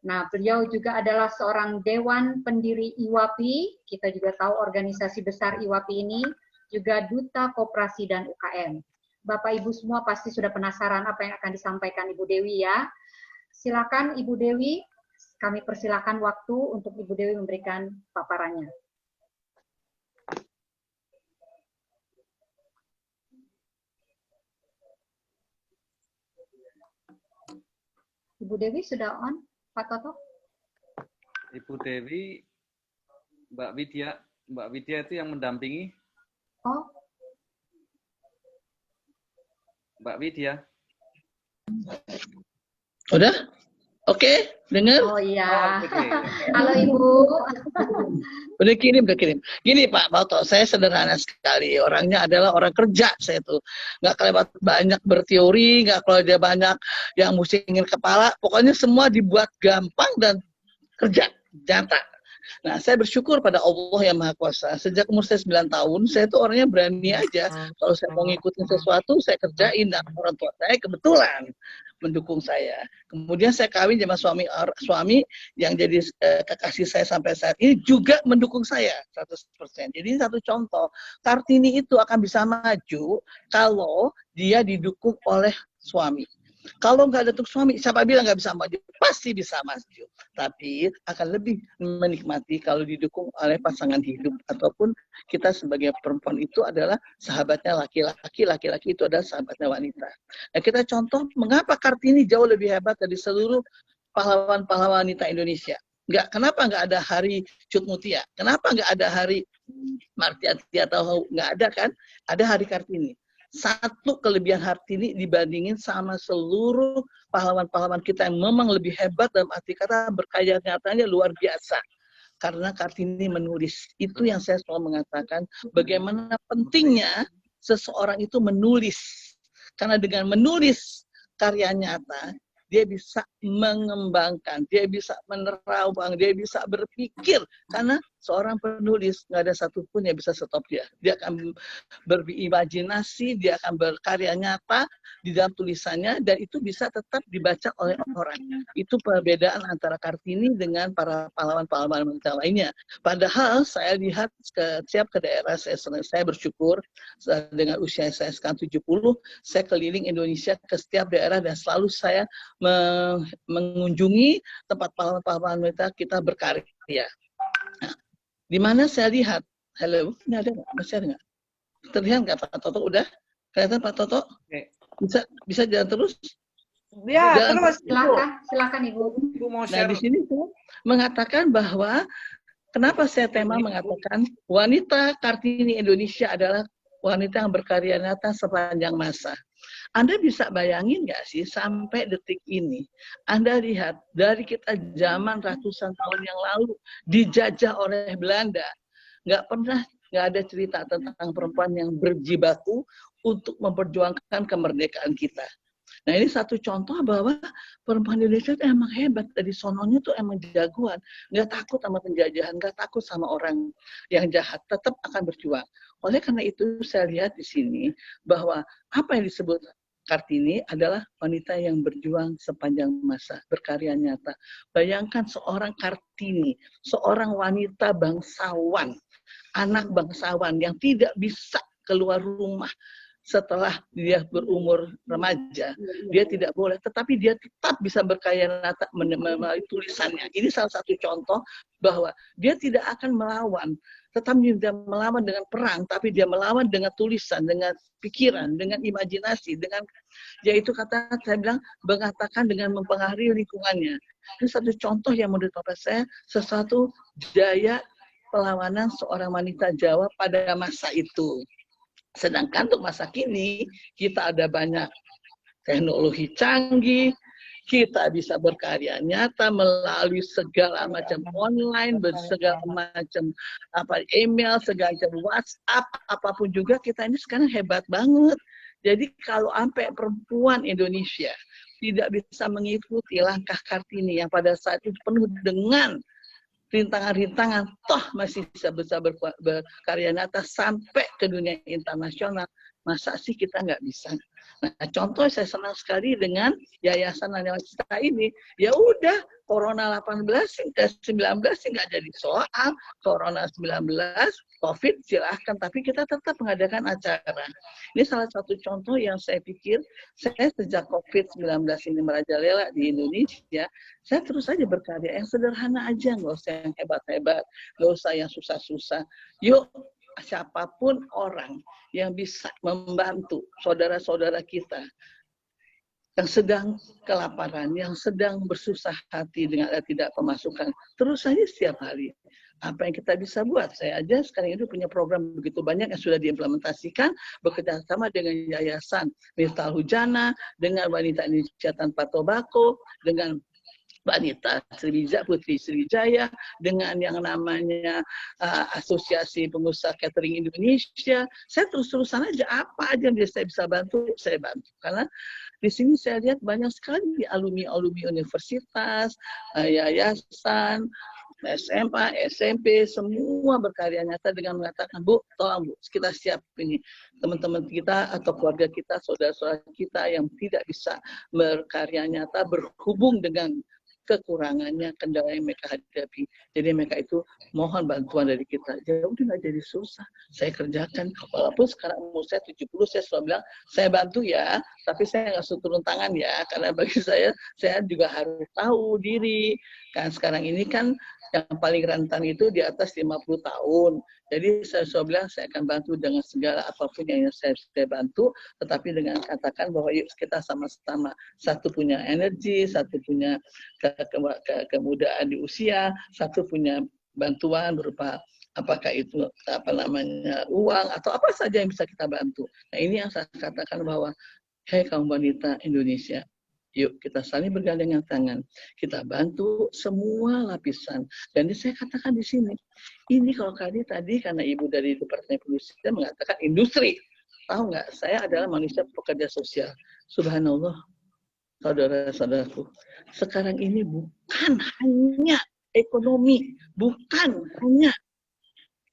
Nah, beliau juga adalah seorang dewan pendiri IWAPI. Kita juga tahu organisasi besar IWAPI ini, juga duta koperasi dan UKM. Bapak Ibu semua pasti sudah penasaran apa yang akan disampaikan Ibu Dewi ya. Silakan Ibu Dewi, kami persilakan waktu untuk Ibu Dewi memberikan paparannya. Ibu Dewi sudah on, Pak Toto? Ibu Dewi, Mbak Widya itu yang mendampingi. Oh. Mbak Widya. Udah? Oke, dengar? Oh iya. Okay. Halo Ibu. Udah kirim. Gini Pak Toto, saya sederhana sekali. Orangnya adalah orang kerja saya tuh. Nggak kelewat banyak berteori, nggak kalau dia banyak yang musingin kepala. Pokoknya semua dibuat gampang dan kerja, nyata. Nah, saya bersyukur pada Allah yang Maha Kuasa. Sejak umur saya 9 tahun, saya tuh orangnya berani aja. Kalau saya mau ngikutin sesuatu, saya kerjain. Dan orang tua saya kebetulan mendukung saya. Kemudian saya kawin sama suami yang jadi kekasih saya sampai saat ini juga mendukung saya 100%. Jadi ini satu contoh. Kartini itu akan bisa maju kalau dia didukung oleh suami. Kalau nggak ada untuk suami, siapa bilang nggak bisa maju? Pasti bisa maju. Tapi akan lebih menikmati kalau didukung oleh pasangan hidup. Ataupun kita sebagai perempuan itu adalah sahabatnya laki-laki, laki-laki itu adalah sahabatnya wanita. Nah, kita contoh mengapa Kartini jauh lebih hebat dari seluruh pahlawan-pahlawan wanita Indonesia. Kenapa nggak ada hari Cut Mutia? Kenapa nggak ada hari Martiati atau nggak ada kan? Ada hari Kartini. Satu kelebihan Kartini dibandingin sama seluruh pahlawan-pahlawan kita yang memang lebih hebat dalam arti kata berkarya nyatanya luar biasa. Karena Kartini menulis. Itu yang saya selalu mengatakan bagaimana pentingnya seseorang itu menulis. Karena dengan menulis karya nyata, dia bisa mengembangkan, dia bisa menerawang, dia bisa berpikir. Karena seorang penulis, nggak ada satupun yang bisa stop dia. Dia akan berimajinasi, dia akan berkarya nyata di dalam tulisannya, dan itu bisa tetap dibaca oleh orang. Itu perbedaan antara Kartini dengan para pahlawan-pahlawan wanita lainnya. Padahal saya lihat setiap ke daerah, saya bersyukur dengan usia saya sekarang 70, saya keliling Indonesia ke setiap daerah dan selalu saya mengunjungi tempat pahlawan-pahlawan wanita kita berkarya. Nah, di mana saya lihat, halo, ini ada nggak? Masih ada nggak? Terlihat nggak Pak Toto? Udah? Kelihatan Pak Toto? Bisa jalan terus? Ya, terus. Silakan Ibu. Nah, di sini saya mengatakan bahwa kenapa saya tema mengatakan wanita Kartini Indonesia adalah wanita yang berkarya nyata sepanjang masa. Anda bisa bayangin nggak sih sampai detik ini, Anda lihat dari kita zaman ratusan tahun yang lalu dijajah oleh Belanda, nggak ada cerita tentang perempuan yang berjibaku untuk memperjuangkan kemerdekaan kita. Nah, ini satu contoh bahwa perempuan Indonesia itu emang hebat. Dari sononya tuh emang jagoan. Nggak takut sama penjajahan, nggak takut sama orang yang jahat. Tetap akan berjuang. Oleh karena itu saya lihat di sini bahwa apa yang disebut Kartini adalah wanita yang berjuang sepanjang masa, berkarya nyata. Bayangkan seorang Kartini, seorang wanita bangsawan, anak bangsawan yang tidak bisa keluar rumah setelah dia berumur remaja, dia tidak boleh, tetapi dia tetap bisa berkarya nyata melalui tulisannya. Ini salah satu contoh bahwa dia tidak akan melawan, tetapi dia melawan dengan perang, tapi dia melawan dengan tulisan, dengan pikiran, dengan imajinasi, dengan yaitu kata saya bilang mengatakan dengan mempengaruhi lingkungannya. Ini satu contoh yang menurut Bapak saya sesuatu daya perlawanan seorang wanita Jawa pada masa itu. Sedangkan untuk masa kini, kita ada banyak teknologi canggih, kita bisa berkarya nyata melalui segala macam online, segala macam email, segala macam WhatsApp, apapun juga kita ini sekarang hebat banget. Jadi kalau sampai perempuan Indonesia tidak bisa mengikuti langkah Kartini yang pada saat itu penuh dengan rintangan-rintangan, toh masih bisa berkarya nyata sampai ke dunia internasional. Masa sih kita nggak bisa? Nah, contoh saya senang sekali dengan Yayasan Nawacita ini. Ya udah, Corona 19 sih nggak jadi soal. Corona 19, COVID silahkan, tapi kita tetap mengadakan acara. Ini salah satu contoh yang saya pikir, saya sejak COVID-19 ini merajalela di Indonesia, saya terus saja berkarya yang sederhana aja, nggak usah yang hebat-hebat, nggak usah yang susah-susah. Yuk, siapapun orang yang bisa membantu saudara-saudara kita yang sedang kelaparan, yang sedang bersusah hati dengan tidak pemasukan, terus saja setiap hari. Apa yang kita bisa buat? Saya aja sekarang itu punya program begitu banyak yang sudah diimplementasikan, bekerja sama dengan Yayasan Miftah Hujana, dengan Wanita Indonesia Tanpa Tobako, dengan Wanita Putri Sriwijaya, dengan yang namanya Asosiasi Pengusaha Catering Indonesia. Saya terus-terusan aja, apa aja yang saya bisa bantu, saya bantu. Karena di sini saya lihat banyak sekali alumni-alumni universitas, yayasan, SMA, SMP, semua berkarya nyata dengan mengatakan, Bu, tolong Bu, kita siap ini teman-teman kita atau keluarga kita, saudara-saudara kita yang tidak bisa berkarya nyata berhubung dengan kekurangannya, kendala yang mereka hadapi. Jadi mereka itu mohon bantuan dari kita. Ya udah nggak jadi susah. Saya kerjakan. Walaupun sekarang umur saya 70, saya selalu bilang, saya bantu ya, tapi saya nggak suruh turun tangan ya. Karena bagi saya juga harus tahu diri. Kan sekarang ini kan yang paling rentan itu di atas 50 tahun. Jadi saya selalu bilang saya akan bantu dengan segala apapun yang saya bantu, tetapi dengan katakan bahwa yuk kita sama-sama, satu punya energi, satu punya kemudahan di usia, satu punya bantuan berupa apakah itu uang atau apa saja yang bisa kita bantu. Nah ini yang saya katakan bahwa hei kaum wanita Indonesia, yuk kita saling bergandengan tangan, kita bantu semua lapisan. Dan saya katakan di sini, ini kalau tadi karena ibu dari Departemen Perindustrian mengatakan industri, tahu nggak? Saya adalah manusia pekerja sosial. Subhanallah, saudara-saudaraku, sekarang ini bukan hanya ekonomi, bukan hanya,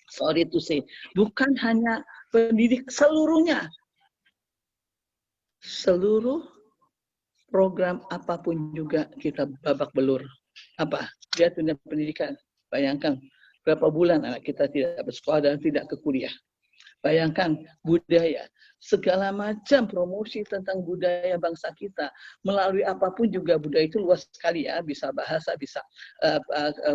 sorry to say, bukan hanya pendidik, seluruhnya, seluruh program apapun juga kita babak belur. Apa? Dia punya pendidikan. Bayangkan berapa bulan anak kita tidak bersekolah dan tidak ke kuliah. Bayangkan budaya, segala macam promosi tentang budaya bangsa kita melalui apapun juga. Budaya itu luas sekali ya, bisa bahasa, bisa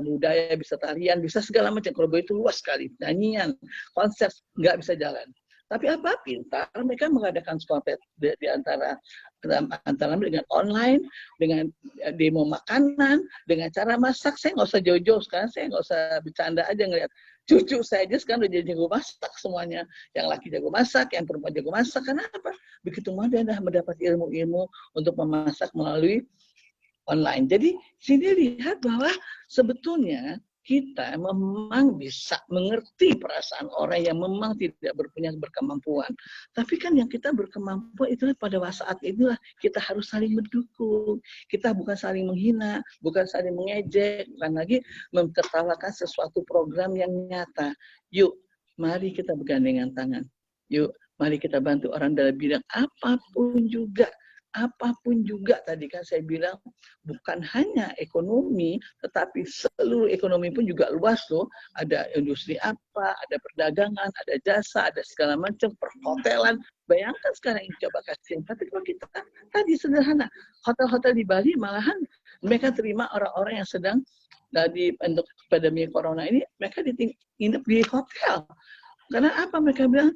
budaya, bisa tarian, bisa segala macam. Kalau budaya itu luas sekali, nyanyian, konsep nggak bisa jalan. Tapi apa pintar mereka mengadakan sekolah di antara dengan online, dengan demo makanan, dengan cara masak. Saya nggak usah jauh-jauh sekarang, saya nggak usah bercanda aja ngeliat cucu saya aja sekarang udah jadi jago masak semuanya. Yang laki jago masak, yang perempuan jago masak. Karena apa? Begitu mudah mendapat ilmu-ilmu untuk memasak melalui online. Jadi sini lihat bahwa sebetulnya kita memang bisa mengerti perasaan orang yang memang tidak punya berkemampuan. Tapi kan yang kita berkemampuan itu pada saat inilah kita harus saling mendukung. Kita bukan saling menghina, bukan saling mengejek, bukan lagi mentertawakan sesuatu program yang nyata. Yuk, mari kita bergandengan tangan. Yuk, mari kita bantu orang dalam bidang apapun juga. apapun juga tadi kan saya bilang bukan hanya ekonomi, tetapi seluruh ekonomi pun juga luas loh. Ada industri apa, ada perdagangan, ada jasa, ada segala macam, perhotelan. Bayangkan sekarang ini coba kasih. Tapi kalau kita tadi sederhana, hotel-hotel di Bali malahan mereka terima orang-orang yang sedang untuk pandemi corona ini, mereka nginep di hotel. Karena apa? Mereka bilang,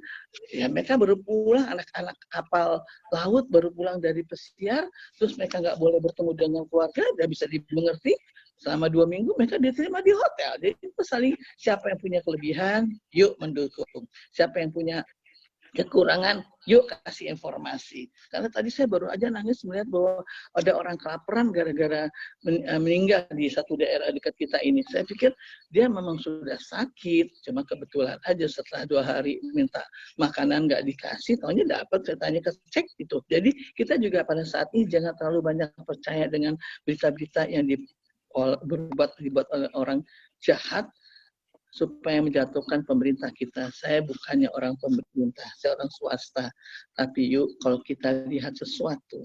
ya mereka baru pulang, anak-anak kapal laut baru pulang dari pesiar, terus mereka nggak boleh bertemu dengan keluarga, nggak bisa dimengerti. Selama 2 minggu mereka diterima di hotel. Jadi itu saling, siapa yang punya kelebihan, yuk mendukung. Siapa yang punya kekurangan, yuk kasih informasi. Karena tadi saya baru aja nangis melihat bahwa ada orang kelaparan gara-gara meninggal di satu daerah dekat kita ini. Saya pikir dia memang sudah sakit, cuma kebetulan aja setelah 2 hari minta makanan nggak dikasih, taunya dapat, saya tanya ke cek itu. Jadi kita juga pada saat ini jangan terlalu banyak percaya dengan berita-berita yang dibuat oleh orang jahat, supaya menjatuhkan pemerintah kita. Saya bukannya orang pemerintah, saya orang swasta. Tapi yuk, kalau kita lihat sesuatu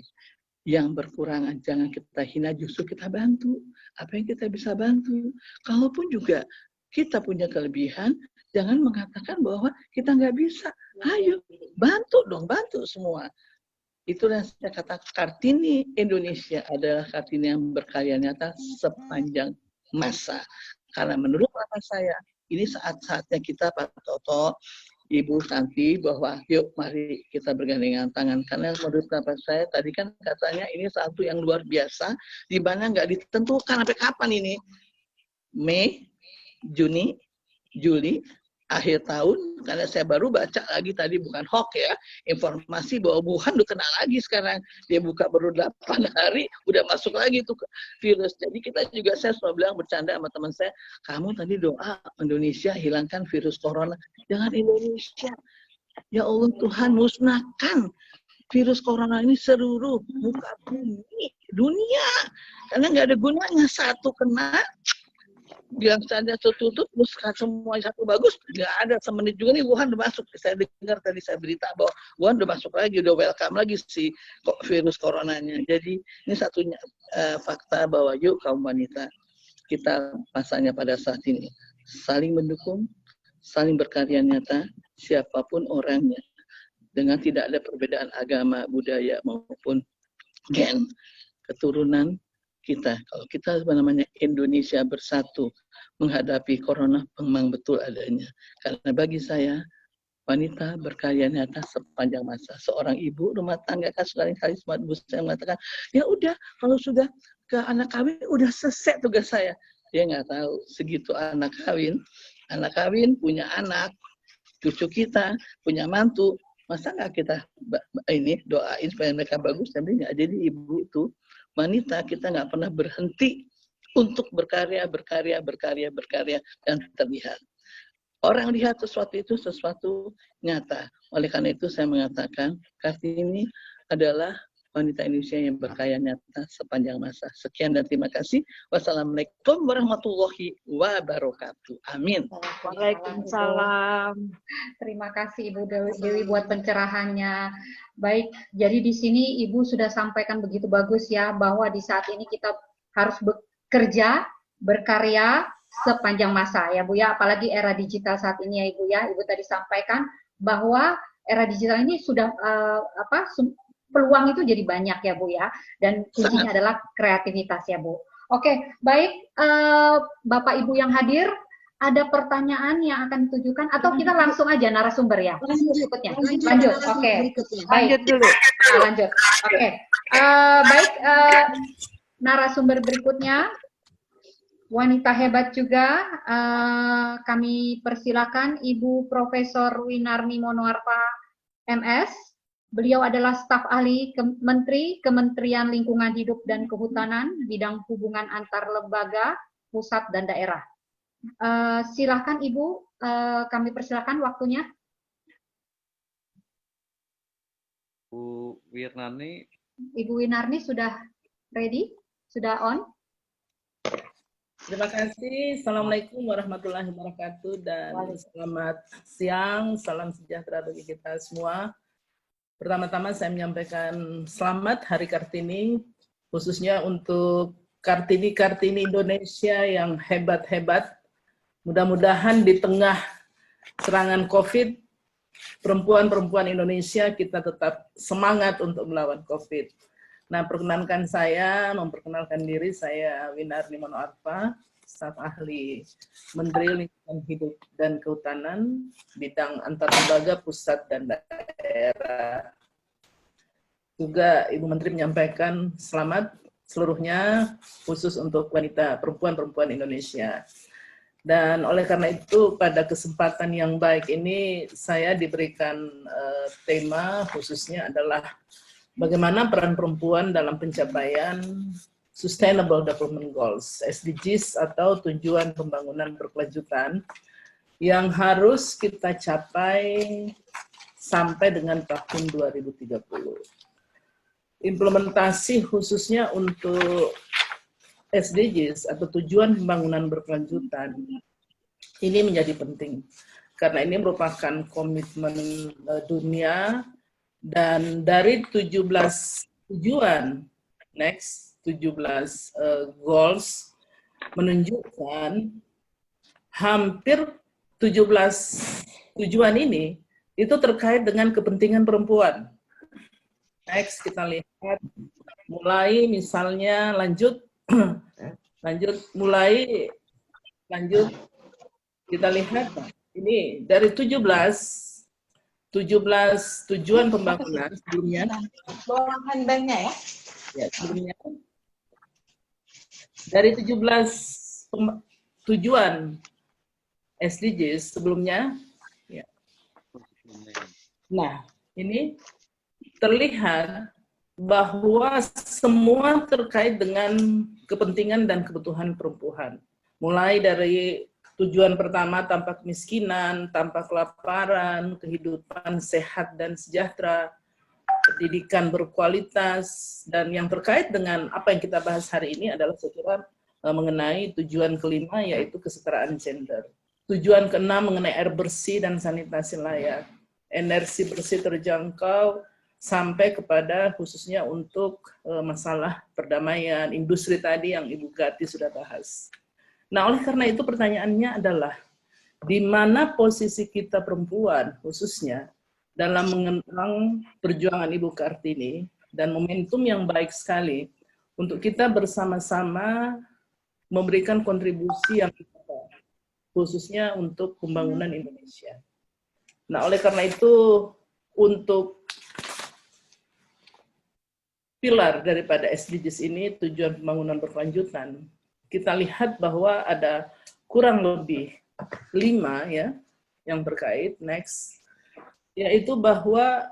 yang berkurangan, jangan kita hina, justru kita bantu. Apa yang kita bisa bantu. Kalaupun juga kita punya kelebihan, jangan mengatakan bahwa kita nggak bisa. Ayo, bantu dong, bantu semua. Itulah yang saya katakan, Kartini Indonesia adalah Kartini yang berkarya nyata sepanjang masa. Karena menurut pendapat saya, ini saat-saatnya kita, Pak Toto, Ibu Santi, bahwa yuk mari kita bergandengan tangan. Karena menurut pendapat saya, tadi kan katanya ini satu yang luar biasa, di mana nggak ditentukan sampai kapan ini. Mei, Juni, Juli, akhir tahun, karena saya baru baca lagi tadi, bukan hoax ya, informasi bahwa Wuhan udah kena lagi sekarang. Dia buka baru 8 hari, udah masuk lagi tuh virus. Jadi kita juga, saya selalu bilang bercanda sama teman saya, kamu tadi doa Indonesia hilangkan virus corona. Jangan Indonesia. Ya Allah Tuhan, musnahkan virus corona ini seluruh muka bumi, dunia. Karena nggak ada gunanya, satu kena, bilang saja tertutup, terus semua satu bagus, nggak ada. Semenit juga nih Wuhan udah masuk. Saya dengar tadi saya berita bahwa Wuhan udah masuk lagi, udah welcome lagi si virus coronanya. Jadi ini satunya fakta bahwa yuk kaum wanita, kita masanya pada saat ini saling mendukung, saling berkarya nyata, siapapun orangnya, dengan tidak ada perbedaan agama, budaya maupun gen, keturunan. Kita, kalau kita namanya Indonesia bersatu menghadapi corona, memang betul adanya. Karena bagi saya, wanita berkarya nyata sepanjang masa. Seorang ibu rumah tangga kan sekali-kali saya mengatakan, ya udah kalau sudah ke anak kawin, udah selesai tugas saya. Dia nggak tahu segitu anak kawin punya anak, cucu kita punya mantu, masa nggak kita ini doain supaya mereka bagus? Tapi nggak. Jadi ibu itu wanita, kita nggak pernah berhenti untuk berkarya dan terlihat. Orang lihat sesuatu itu sesuatu nyata. Oleh karena itu saya mengatakan Kartini adalah wanita Indonesia yang berkarya nyata sepanjang masa. Sekian dan terima kasih. Wassalamualaikum warahmatullahi wabarakatuh. Amin. Waalaikumsalam. Terima kasih Ibu Dewi buat pencerahannya. Baik, jadi di sini Ibu sudah sampaikan begitu bagus ya, bahwa di saat ini kita harus bekerja, berkarya sepanjang masa ya Bu ya, apalagi era digital saat ini ya Ibu ya. Ibu tadi sampaikan bahwa era digital ini sudah peluang itu jadi banyak ya Bu ya, dan kuncinya adalah kreativitas ya Bu. Oke, baik Bapak Ibu yang hadir, ada pertanyaan yang akan ditujukan atau kita langsung aja narasumber ya? Berikutnya. Lanjut. Oke. Baik. Lanjut dulu. Lanjut. Oke. Baik, narasumber berikutnya wanita hebat juga, kami persilakan Ibu Profesor Winarni Monoarfa MS. Beliau adalah staf ahli Menteri Kementerian Lingkungan Hidup dan Kehutanan, bidang hubungan antar lembaga, pusat dan daerah. Silakan Ibu, kami persilakan waktunya. Bu Wirnani. Ibu Winarni sudah ready? Sudah on? Terima kasih. Assalamualaikum warahmatullahi wabarakatuh dan selamat siang, salam sejahtera bagi kita semua. Pertama-tama saya menyampaikan selamat Hari Kartini, khususnya untuk Kartini-Kartini Indonesia yang hebat-hebat. Mudah-mudahan di tengah serangan COVID, perempuan-perempuan Indonesia kita tetap semangat untuk melawan COVID. Nah, perkenankan saya, memperkenalkan diri, saya Winarni Monoarfa, staf ahli Menteri Lingkungan Hidup dan Kehutanan, bidang antar lembaga pusat dan daerah. Juga Ibu Menteri menyampaikan selamat seluruhnya, khusus untuk wanita, perempuan-perempuan Indonesia. Dan oleh karena itu, pada kesempatan yang baik ini, saya diberikan tema khususnya adalah bagaimana peran perempuan dalam pencapaian Sustainable Development Goals, SDGs atau Tujuan Pembangunan Berkelanjutan, yang harus kita capai sampai dengan tahun 2030. Implementasi khususnya untuk SDGs atau Tujuan Pembangunan Berkelanjutan ini menjadi penting, karena ini merupakan komitmen dunia, dan dari 17 tujuan, 17 goals menunjukkan hampir 17 tujuan ini itu terkait dengan kepentingan perempuan. Next, kita lihat mulai misalnya lanjut kita lihat ini dari 17 tujuan pembangunan sebelumnya. Ya, sebelumnya dari 17 tujuan SDGs sebelumnya, ya. Nah, ini terlihat bahwa semua terkait dengan kepentingan dan kebutuhan perempuan. Mulai dari tujuan pertama, tanpa kemiskinan, tanpa kelaparan, kehidupan sehat dan sejahtera, pendidikan berkualitas, dan yang terkait dengan apa yang kita bahas hari ini adalah saya kira mengenai tujuan kelima, yaitu kesetaraan gender. Tujuan keenam mengenai air bersih dan sanitasi layak, energi bersih terjangkau, sampai kepada khususnya untuk masalah perdamaian, industri tadi yang Ibu Gati sudah bahas. Nah, oleh karena itu pertanyaannya adalah, di mana posisi kita perempuan khususnya dalam mengenang perjuangan Ibu Kartini, dan momentum yang baik sekali untuk kita bersama-sama memberikan kontribusi yang khususnya untuk pembangunan Indonesia. Nah, oleh karena itu, untuk pilar daripada SDGs ini, tujuan pembangunan berkelanjutan, kita lihat bahwa ada kurang lebih 5 ya yang terkait. Next, yaitu bahwa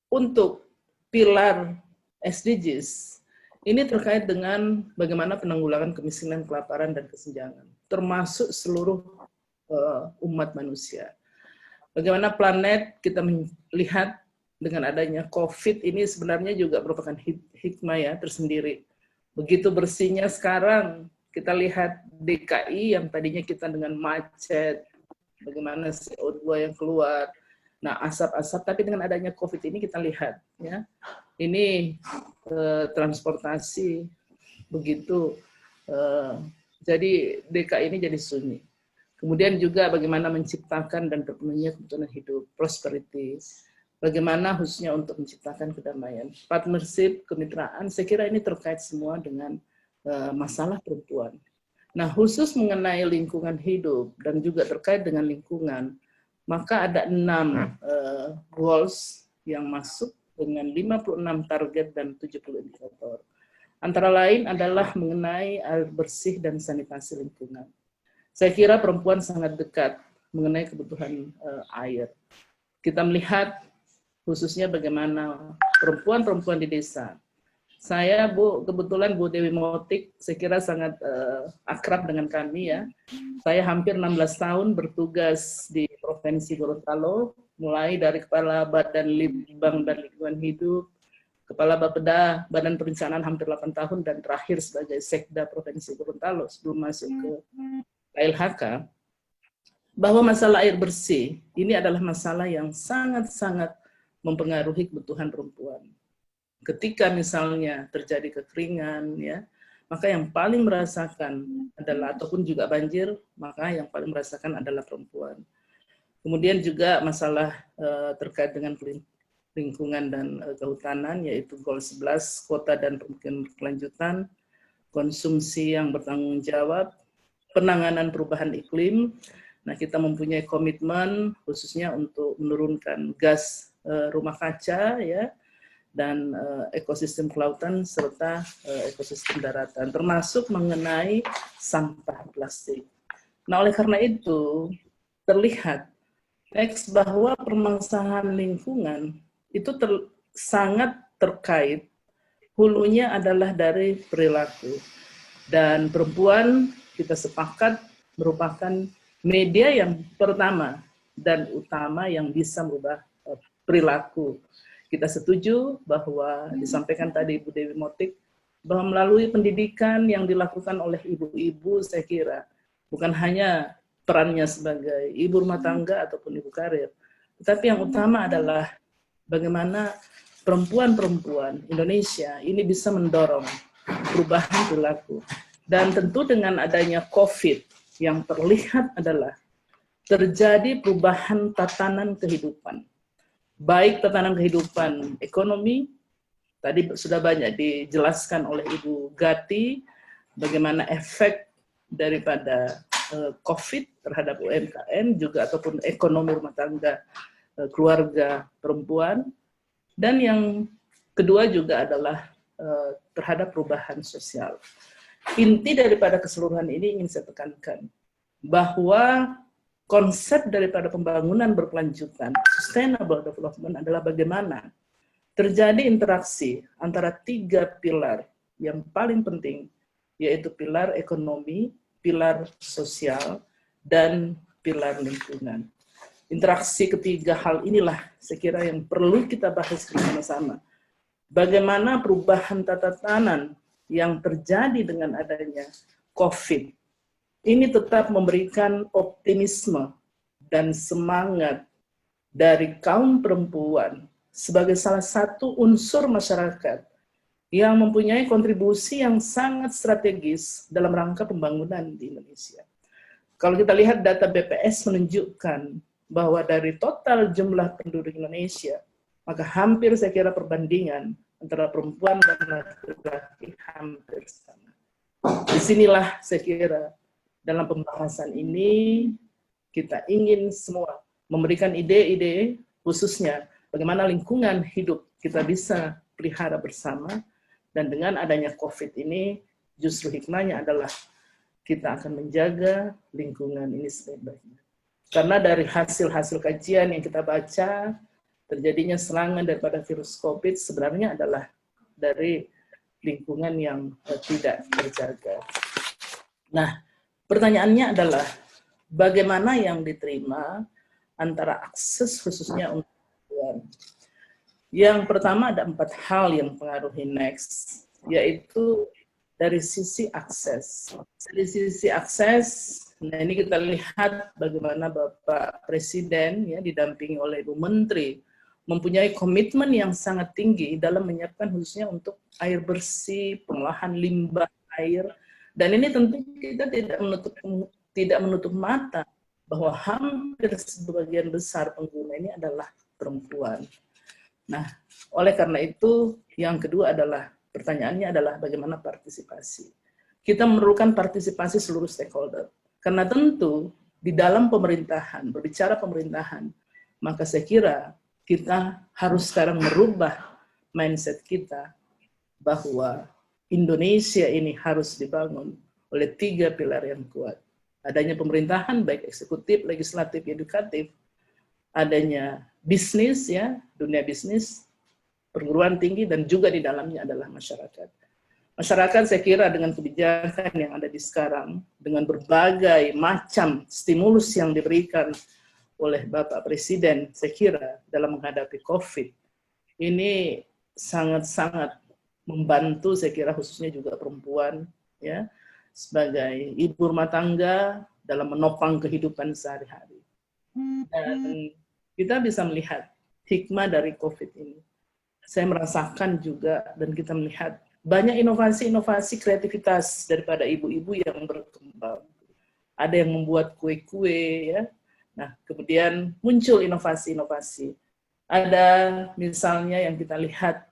untuk pilar SDGs ini terkait dengan bagaimana penanggulangan kemiskinan, kelaparan, dan kesenjangan, termasuk seluruh umat manusia. Bagaimana planet kita melihat dengan adanya COVID ini sebenarnya juga merupakan hikmah ya tersendiri. Begitu bersihnya sekarang, kita lihat DKI yang tadinya kita dengan macet, bagaimana CO2 yang keluar, nah asap-asap, tapi dengan adanya COVID ini kita lihat ya, ini transportasi begitu, jadi DKI ini jadi sunyi. Kemudian juga bagaimana menciptakan dan terpenuhinya kebutuhan hidup, prosperity, bagaimana khususnya untuk menciptakan kedamaian, partnership, kemitraan, saya kira ini terkait semua dengan masalah perempuan. Nah, khusus mengenai lingkungan hidup dan juga terkait dengan lingkungan, maka ada 6 goals yang masuk dengan 56 target dan 70 indikator. Antara lain adalah mengenai air bersih dan sanitasi lingkungan. Saya kira perempuan sangat dekat mengenai kebutuhan air. Kita melihat khususnya bagaimana perempuan-perempuan di desa. Saya, Bu, kebetulan Bu Dewi Motik, saya kira sangat akrab dengan kami ya. Saya hampir 16 tahun bertugas di Provinsi Gorontalo, mulai dari Kepala Badan Litbang dan Lingkungan Hidup, Kepala Bapeda Badan Perencanaan hampir 8 tahun, dan terakhir sebagai Sekda Provinsi Gorontalo sebelum masuk ke KLHK, bahwa masalah air bersih ini adalah masalah yang sangat-sangat mempengaruhi kebutuhan perempuan. Ketika misalnya terjadi kekeringan, ya, maka yang paling merasakan adalah, ataupun juga banjir, maka yang paling merasakan adalah perempuan. Kemudian juga masalah terkait dengan lingkungan dan kehutanan, yaitu Goal 11, kota dan permukiman berkelanjutan, konsumsi yang bertanggung jawab, penanganan perubahan iklim. Nah, kita mempunyai komitmen khususnya untuk menurunkan gas rumah kaca, ya, dan ekosistem kelautan serta ekosistem daratan, termasuk mengenai sampah plastik. Nah, oleh karena itu terlihat teks bahwa permasalahan lingkungan itu sangat terkait, hulunya adalah dari perilaku. Dan perempuan, kita sepakat, merupakan media yang pertama dan utama yang bisa merubah perilaku. Kita setuju bahwa disampaikan tadi Ibu Dewi Motik, bahwa melalui pendidikan yang dilakukan oleh ibu-ibu, saya kira bukan hanya perannya sebagai ibu rumah tangga ataupun ibu karir, tetapi yang utama adalah bagaimana perempuan-perempuan Indonesia ini bisa mendorong perubahan perilaku. Dan tentu dengan adanya COVID, yang terlihat adalah terjadi perubahan tatanan kehidupan. Baik tatanan kehidupan ekonomi, tadi sudah banyak dijelaskan oleh Ibu Gati, bagaimana efek daripada COVID terhadap UMKM juga, ataupun ekonomi rumah tangga keluarga perempuan. Dan yang kedua juga adalah terhadap perubahan sosial. Inti daripada keseluruhan ini ingin saya tekankan bahwa konsep daripada pembangunan berkelanjutan, sustainable development, adalah bagaimana terjadi interaksi antara 3 pilar yang paling penting, yaitu pilar ekonomi, pilar sosial, dan pilar lingkungan. Interaksi ketiga hal inilah saya kira yang perlu kita bahas bersama-sama. Bagaimana perubahan tata tatanan yang terjadi dengan adanya COVID ini tetap memberikan optimisme dan semangat dari kaum perempuan sebagai salah satu unsur masyarakat yang mempunyai kontribusi yang sangat strategis dalam rangka pembangunan di Indonesia. Kalau kita lihat data BPS menunjukkan bahwa dari total jumlah penduduk Indonesia, maka hampir saya kira perbandingan antara perempuan dan laki-laki hampir sama. Disinilah saya kira dalam pembahasan ini kita ingin semua memberikan ide-ide, khususnya bagaimana lingkungan hidup kita bisa pelihara bersama. Dan dengan adanya COVID ini, justru hikmahnya adalah kita akan menjaga lingkungan ini sebaik-baiknya. Karena dari hasil-hasil kajian yang kita baca, terjadinya serangan daripada virus COVID sebenarnya adalah dari lingkungan yang tidak terjaga. Nah, pertanyaannya adalah bagaimana yang diterima antara akses khususnya untuk perempuan. Yang pertama ada 4 hal yang mempengaruhi next, yaitu dari sisi akses. Dari sisi akses, nah ini kita lihat bagaimana Bapak Presiden ya didampingi oleh Ibu Menteri mempunyai komitmen yang sangat tinggi dalam menyiapkan khususnya untuk air bersih, pengolahan limbah air. Dan ini tentu kita tidak menutup mata bahwa hampir sebagian besar pengguna ini adalah perempuan. Nah, oleh karena itu, yang kedua adalah, pertanyaannya adalah bagaimana partisipasi. Kita memerlukan partisipasi seluruh stakeholder. Karena tentu, di dalam pemerintahan, berbicara pemerintahan, maka saya kira kita harus sekarang merubah mindset kita bahwa Indonesia ini harus dibangun oleh 3 pilar yang kuat. Adanya pemerintahan, baik eksekutif, legislatif, edukatif, adanya bisnis, ya, dunia bisnis, perguruan tinggi, dan juga di dalamnya adalah masyarakat. Masyarakat saya kira dengan kebijakan yang ada di sekarang, dengan berbagai macam stimulus yang diberikan oleh Bapak Presiden, saya kira dalam menghadapi COVID, ini sangat-sangat membantu saya kira khususnya juga perempuan, ya, sebagai ibu rumah tangga dalam menopang kehidupan sehari-hari. Dan kita bisa melihat hikmah dari COVID ini. Saya merasakan juga dan kita melihat banyak inovasi-inovasi kreativitas daripada ibu-ibu yang berkembang. Ada yang membuat kue-kue, ya. Nah, kemudian muncul inovasi-inovasi. Ada misalnya yang kita lihat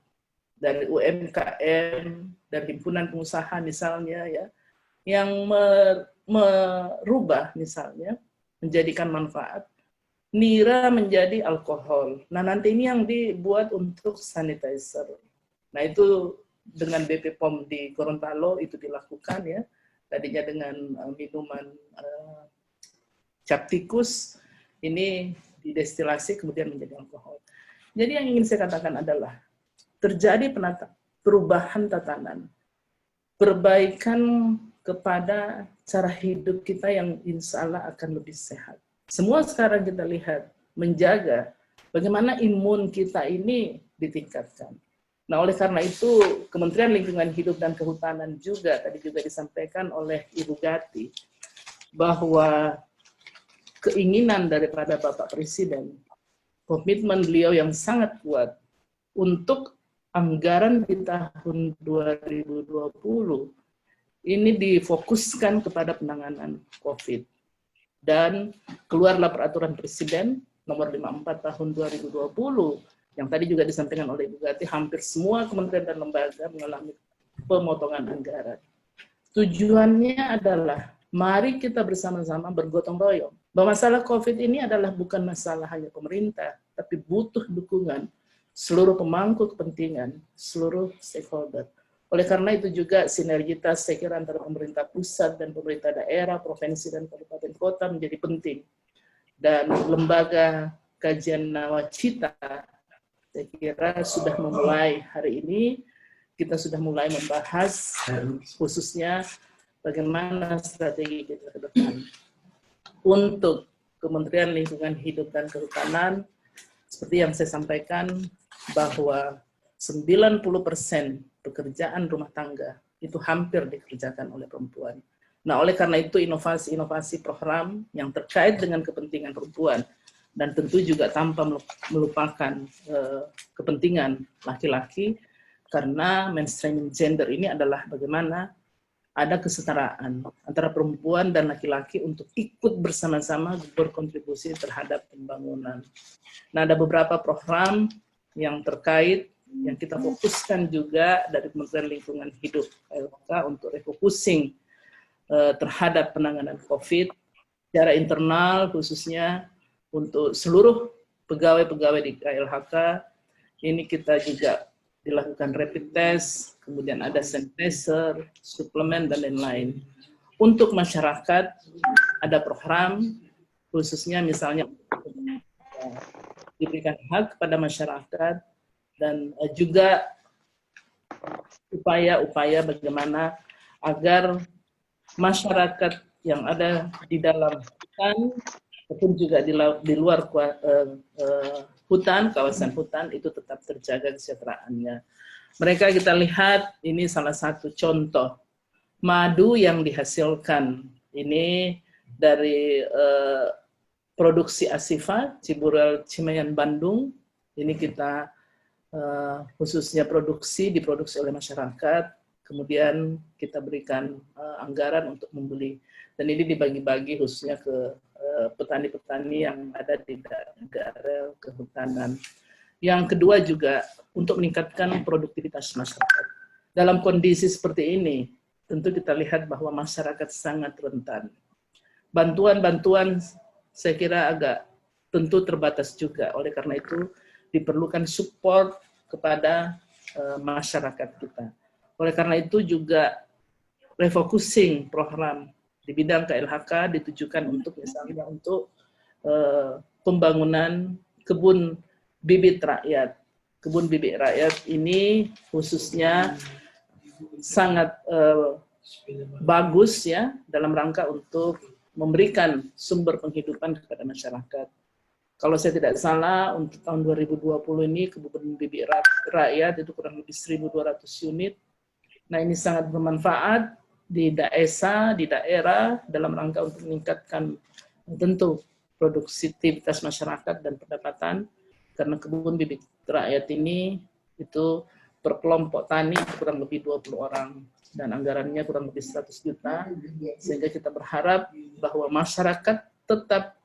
dari UMKM, dari himpunan pengusaha misalnya, ya, yang merubah misalnya, menjadikan manfaat nira menjadi alkohol. Nah, nanti ini yang dibuat untuk sanitizer. Nah, itu dengan BP POM di Gorontalo itu dilakukan, ya. Tadinya dengan minuman cap tikus, ini didestilasi kemudian menjadi alkohol. Jadi yang ingin saya katakan adalah terjadi perubahan tatanan, perbaikan kepada cara hidup kita yang insya Allah akan lebih sehat. Semua sekarang kita lihat menjaga bagaimana imun kita ini ditingkatkan. Nah, oleh karena itu Kementerian Lingkungan Hidup dan Kehutanan juga tadi juga disampaikan oleh Ibu Gati bahwa keinginan daripada Bapak Presiden, komitmen beliau yang sangat kuat untuk anggaran di tahun 2020 ini difokuskan kepada penanganan COVID. Dan keluarlah peraturan Presiden nomor 54 tahun 2020 yang tadi juga disampaikan oleh Ibu Gati, hampir semua kementerian dan lembaga mengalami pemotongan anggaran. Tujuannya adalah mari kita bersama-sama bergotong royong. Bahwa masalah COVID ini adalah bukan masalah hanya pemerintah, tapi butuh dukungan seluruh pemangku kepentingan, seluruh stakeholder. Oleh karena itu juga sinergitas saya kira antara pemerintah pusat dan pemerintah daerah, provinsi dan kabupaten kota menjadi penting. Dan lembaga kajian nawacita saya kira sudah memulai hari ini, kita sudah mulai membahas khususnya bagaimana strategi kita ke depan. Untuk Kementerian Lingkungan Hidup dan Kehutanan, seperti yang saya sampaikan bahwa 90% pekerjaan rumah tangga itu hampir dikerjakan oleh perempuan. Nah, oleh karena itu inovasi-inovasi program yang terkait dengan kepentingan perempuan dan tentu juga tanpa melupakan kepentingan laki-laki, karena mainstreaming gender ini adalah bagaimana ada kesetaraan antara perempuan dan laki-laki untuk ikut bersama-sama berkontribusi terhadap pembangunan. Nah, ada beberapa program yang terkait yang kita fokuskan juga dari Kementerian Lingkungan Hidup KLHK untuk refocusing terhadap penanganan COVID secara internal, khususnya untuk seluruh pegawai-pegawai di KLHK. Ini kita juga dilakukan rapid test, kemudian ada sanitizer, suplemen, dan lain-lain. Untuk masyarakat, ada program khususnya misalnya diberikan hak kepada masyarakat, dan juga upaya-upaya bagaimana agar masyarakat yang ada di dalam hutan ataupun juga di luar hutan, kawasan hutan itu tetap terjaga kesejahteraannya. Mereka kita lihat ini salah satu contoh madu yang dihasilkan ini dari produksi Asifa Ciburel Cimayan Bandung. Ini kita khususnya diproduksi oleh masyarakat, kemudian kita berikan anggaran untuk membeli, dan ini dibagi-bagi khususnya ke petani-petani yang ada di daerah kehutanan. Yang kedua juga untuk meningkatkan produktivitas masyarakat. Dalam kondisi seperti ini, tentu kita lihat bahwa masyarakat sangat rentan. Bantuan-bantuan saya kira agak tentu terbatas juga, oleh karena itu diperlukan support kepada masyarakat kita. Oleh karena itu juga refocusing program di bidang KLHK ditujukan untuk misalnya untuk pembangunan kebun bibit rakyat. Kebun bibit rakyat ini khususnya sangat bagus ya dalam rangka untuk memberikan sumber penghidupan kepada masyarakat. Kalau saya tidak salah, untuk tahun 2020 ini kebun bibit rakyat itu kurang lebih 1.200 unit. Nah, ini sangat bermanfaat di desa, di daerah, dalam rangka untuk meningkatkan tentu produktivitas masyarakat dan pendapatan. karena kebun bibit rakyat ini itu per kelompok tani kurang lebih 20 orang dan anggarannya kurang lebih 100 juta, sehingga kita berharap bahwa masyarakat tetap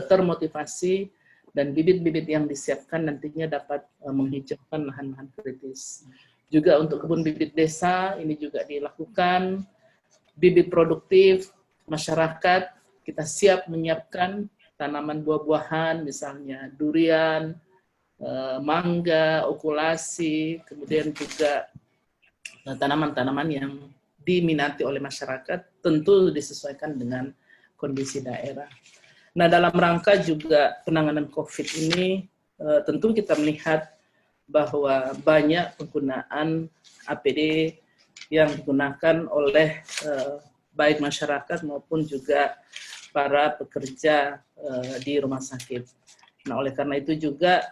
termotivasi dan bibit-bibit yang disiapkan nantinya dapat menghijaukan lahan-lahan kritis. Juga untuk kebun bibit desa ini juga dilakukan, bibit produktif, masyarakat kita siap menyiapkan tanaman buah-buahan, misalnya durian, mangga, okulasi, kemudian juga tanaman-tanaman yang diminati oleh masyarakat, tentu disesuaikan dengan kondisi daerah. Nah, dalam rangka juga penanganan COVID ini, tentu kita melihat bahwa banyak penggunaan APD yang digunakan oleh baik masyarakat maupun juga para pekerja di rumah sakit. Nah, oleh karena itu juga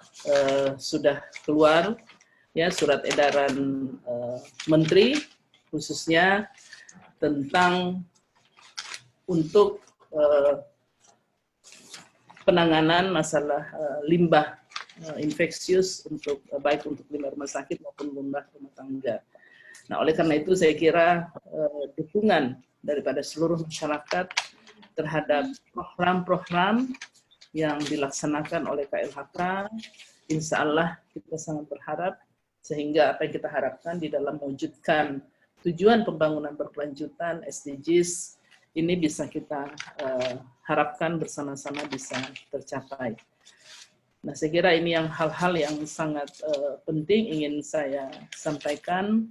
sudah keluar ya surat edaran Menteri khususnya tentang untuk penanganan masalah limbah infeksius untuk baik untuk limbah rumah sakit maupun limbah rumah tangga. Nah, oleh karena itu saya kira dukungan daripada seluruh masyarakat terhadap program-program yang dilaksanakan oleh KLHK, insya Allah kita sangat berharap sehingga apa yang kita harapkan di dalam mewujudkan tujuan pembangunan berkelanjutan SDGs ini bisa kita harapkan bersama-sama bisa tercapai. Nah, saya kira ini yang hal-hal yang sangat penting ingin saya sampaikan,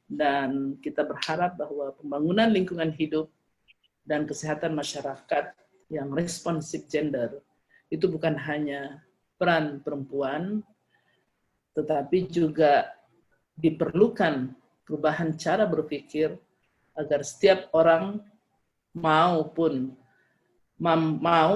dan kita berharap bahwa pembangunan lingkungan hidup dan kesehatan masyarakat yang responsif gender itu bukan hanya peran perempuan, tetapi juga diperlukan perubahan cara berpikir agar setiap orang mau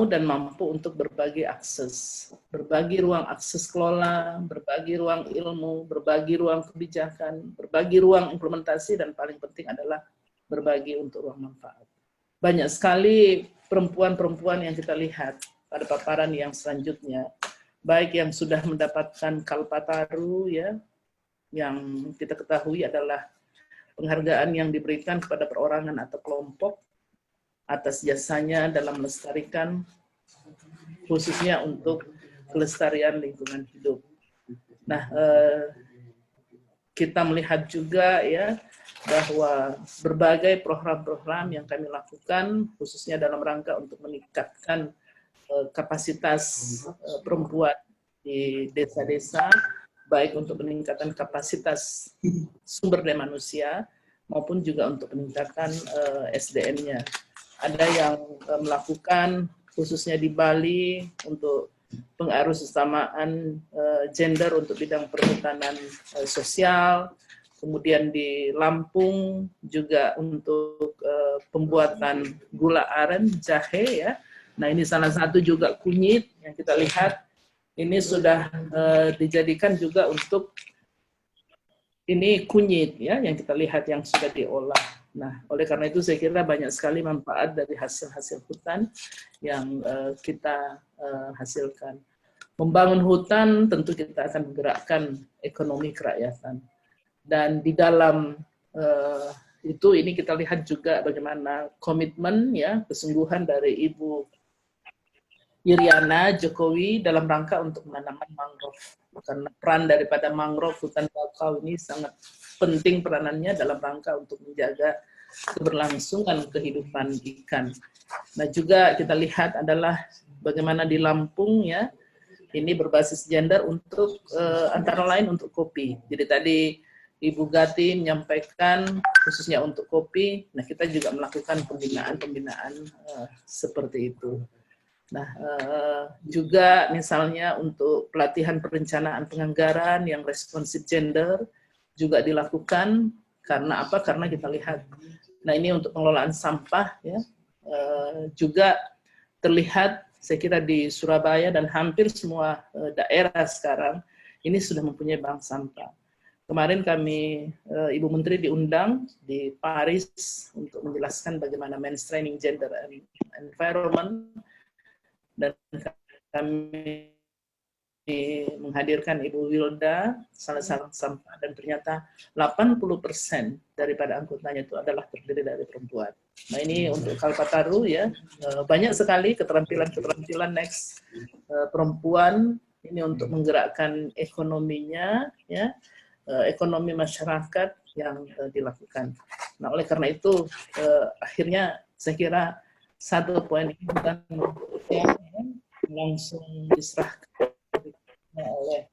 dan mampu untuk berbagi akses, berbagi ruang akses kelola, berbagi ruang ilmu, berbagi ruang kebijakan, berbagi ruang implementasi, dan paling penting adalah berbagi untuk ruang manfaat. Banyak sekali perempuan-perempuan yang kita lihat pada paparan yang selanjutnya, baik yang sudah mendapatkan Kalpataru ya, yang kita ketahui adalah penghargaan yang diberikan kepada perorangan atau kelompok atas jasanya dalam melestarikan khususnya untuk kelestarian lingkungan hidup. Nah, kita melihat juga ya bahwa berbagai program-program yang kami lakukan khususnya dalam rangka untuk meningkatkan kapasitas perempuan di desa-desa, baik untuk peningkatan kapasitas sumber daya manusia maupun juga untuk peningkatan SDM-nya. Ada yang melakukan khususnya di Bali untuk pengarusamaan gender untuk bidang perhutanan sosial, kemudian di Lampung juga untuk pembuatan gula aren, jahe ya. Nah, ini salah satu juga kunyit yang kita lihat ini sudah dijadikan juga untuk ini kunyit ya yang kita lihat yang sudah diolah. Nah, oleh karena itu saya kira banyak sekali manfaat dari hasil-hasil hutan yang kita hasilkan. Membangun hutan tentu kita akan menggerakkan ekonomi kerakyatan. Dan di dalam itu ini kita lihat juga bagaimana komitmen ya kesungguhan dari Ibu Iriana Jokowi dalam rangka untuk menanam mangrove. Karena peran daripada mangrove hutan bakau ini sangat penting peranannya dalam rangka untuk menjaga keberlangsungan kehidupan ikan. Nah, juga kita lihat adalah bagaimana di Lampung ya, ini berbasis gender untuk antara lain untuk kopi. Jadi tadi Ibu Gati menyampaikan khususnya untuk kopi, nah kita juga melakukan pembinaan seperti itu. Nah, juga misalnya untuk pelatihan perencanaan penganggaran yang responsif gender juga dilakukan, karena apa? Karena kita lihat, nah ini untuk pengelolaan sampah ya, juga terlihat saya kira di Surabaya dan hampir semua daerah sekarang ini sudah mempunyai bank sampah. Kemarin kami, Ibu Menteri diundang di Paris untuk menjelaskan bagaimana mainstreaming gender and environment, dan kami menghadirkan Ibu Wilda, salah satu sampah, dan ternyata 80% daripada anggotanya itu adalah terdiri dari perempuan. Nah ini untuk Kalpataru ya, banyak sekali keterampilan-keterampilan next perempuan ini untuk menggerakkan ekonominya, ya, ekonomi masyarakat yang dilakukan. Nah oleh karena itu akhirnya saya kira satu poin ini bukan langsung diserahkan oleh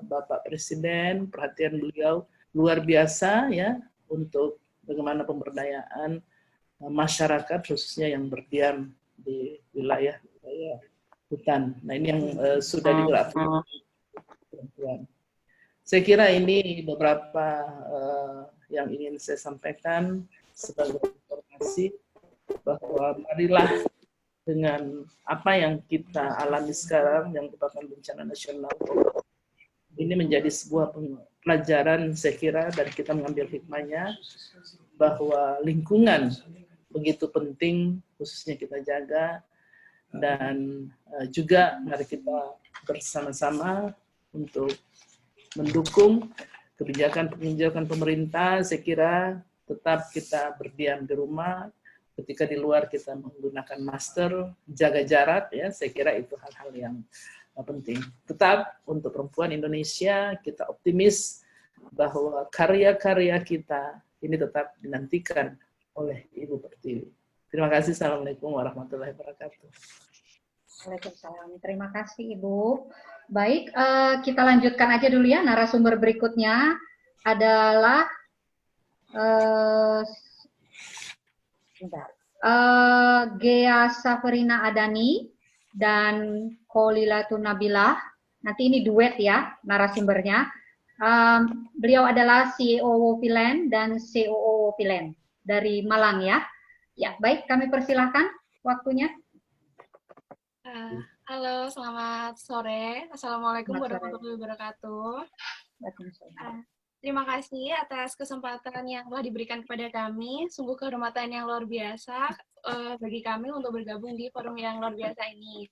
Bapak Presiden, perhatian beliau luar biasa ya untuk bagaimana pemberdayaan masyarakat khususnya yang berdiam di wilayah hutan. Nah ini yang sudah digerakkan perempuan. Saya kira ini beberapa yang ingin saya sampaikan sebagai informasi bahwa marilah dengan apa yang kita alami sekarang yang merupakan bencana nasional ini menjadi sebuah pelajaran saya kira, dan kita mengambil hikmahnya bahwa lingkungan begitu penting khususnya kita jaga, dan juga mari kita bersama-sama untuk mendukung kebijakan pemerintah. Saya kira tetap kita berdiam di rumah. Ketika di luar kita menggunakan masker, jaga jarak, ya, saya kira itu hal-hal yang penting. Tetap untuk perempuan Indonesia, kita optimis bahwa karya-karya kita ini tetap dinantikan oleh Ibu Pertiwi. Terima kasih. Assalamualaikum warahmatullahi wabarakatuh. Waalaikumsalam. Terima kasih Ibu. Baik, kita lanjutkan aja dulu ya. Narasumber berikutnya adalah Gea Safarina Adani dan Kholilatul Nabilah. Nanti ini duet ya narasumbernya. Beliau adalah CEO Wofiland dan COO Wofiland dari Malang ya. Ya, baik, kami persilahkan waktunya. Halo, selamat sore. Assalamualaikum warahmatullahi wabarakatuh. Terima kasih atas kesempatan yang telah diberikan kepada kami. Sungguh kehormatan yang luar biasa bagi kami untuk bergabung di forum yang luar biasa ini.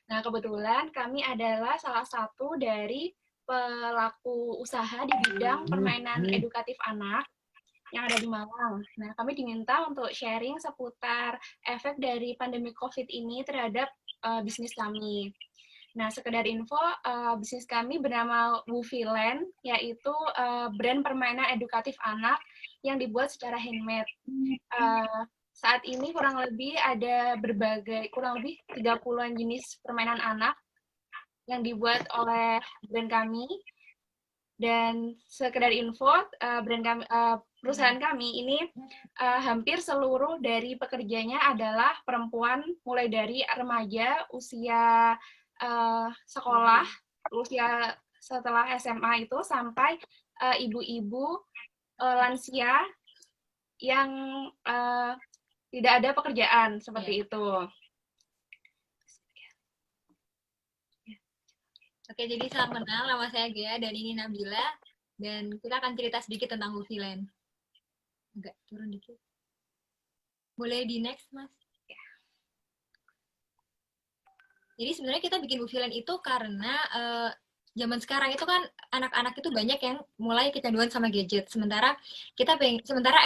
Nah, kebetulan kami adalah salah satu dari pelaku usaha di bidang permainan edukatif anak yang ada di Malang. Nah, kami diminta untuk sharing seputar efek dari pandemi COVID ini terhadap bisnis kami. Nah, sekedar info, bisnis kami bernama Wofiland, yaitu brand permainan edukatif anak yang dibuat secara handmade. Saat ini kurang lebih ada kurang lebih 30-an jenis permainan anak yang dibuat oleh brand kami. Dan sekedar info, perusahaan kami ini hampir seluruh dari pekerjanya adalah perempuan, mulai dari remaja, usia sekolah, usia setelah SMA itu, sampai ibu-ibu lansia yang tidak ada pekerjaan, seperti itu. Oke, jadi salam kenal, nama saya Gea dan ini Nabila, dan kita akan cerita sedikit tentang Wofiland. Agak turun dikit. Boleh di next, Mas? Jadi sebenarnya kita bikin Wofiland itu karena zaman sekarang itu kan anak-anak itu banyak yang mulai kecanduan sama gadget. Sementara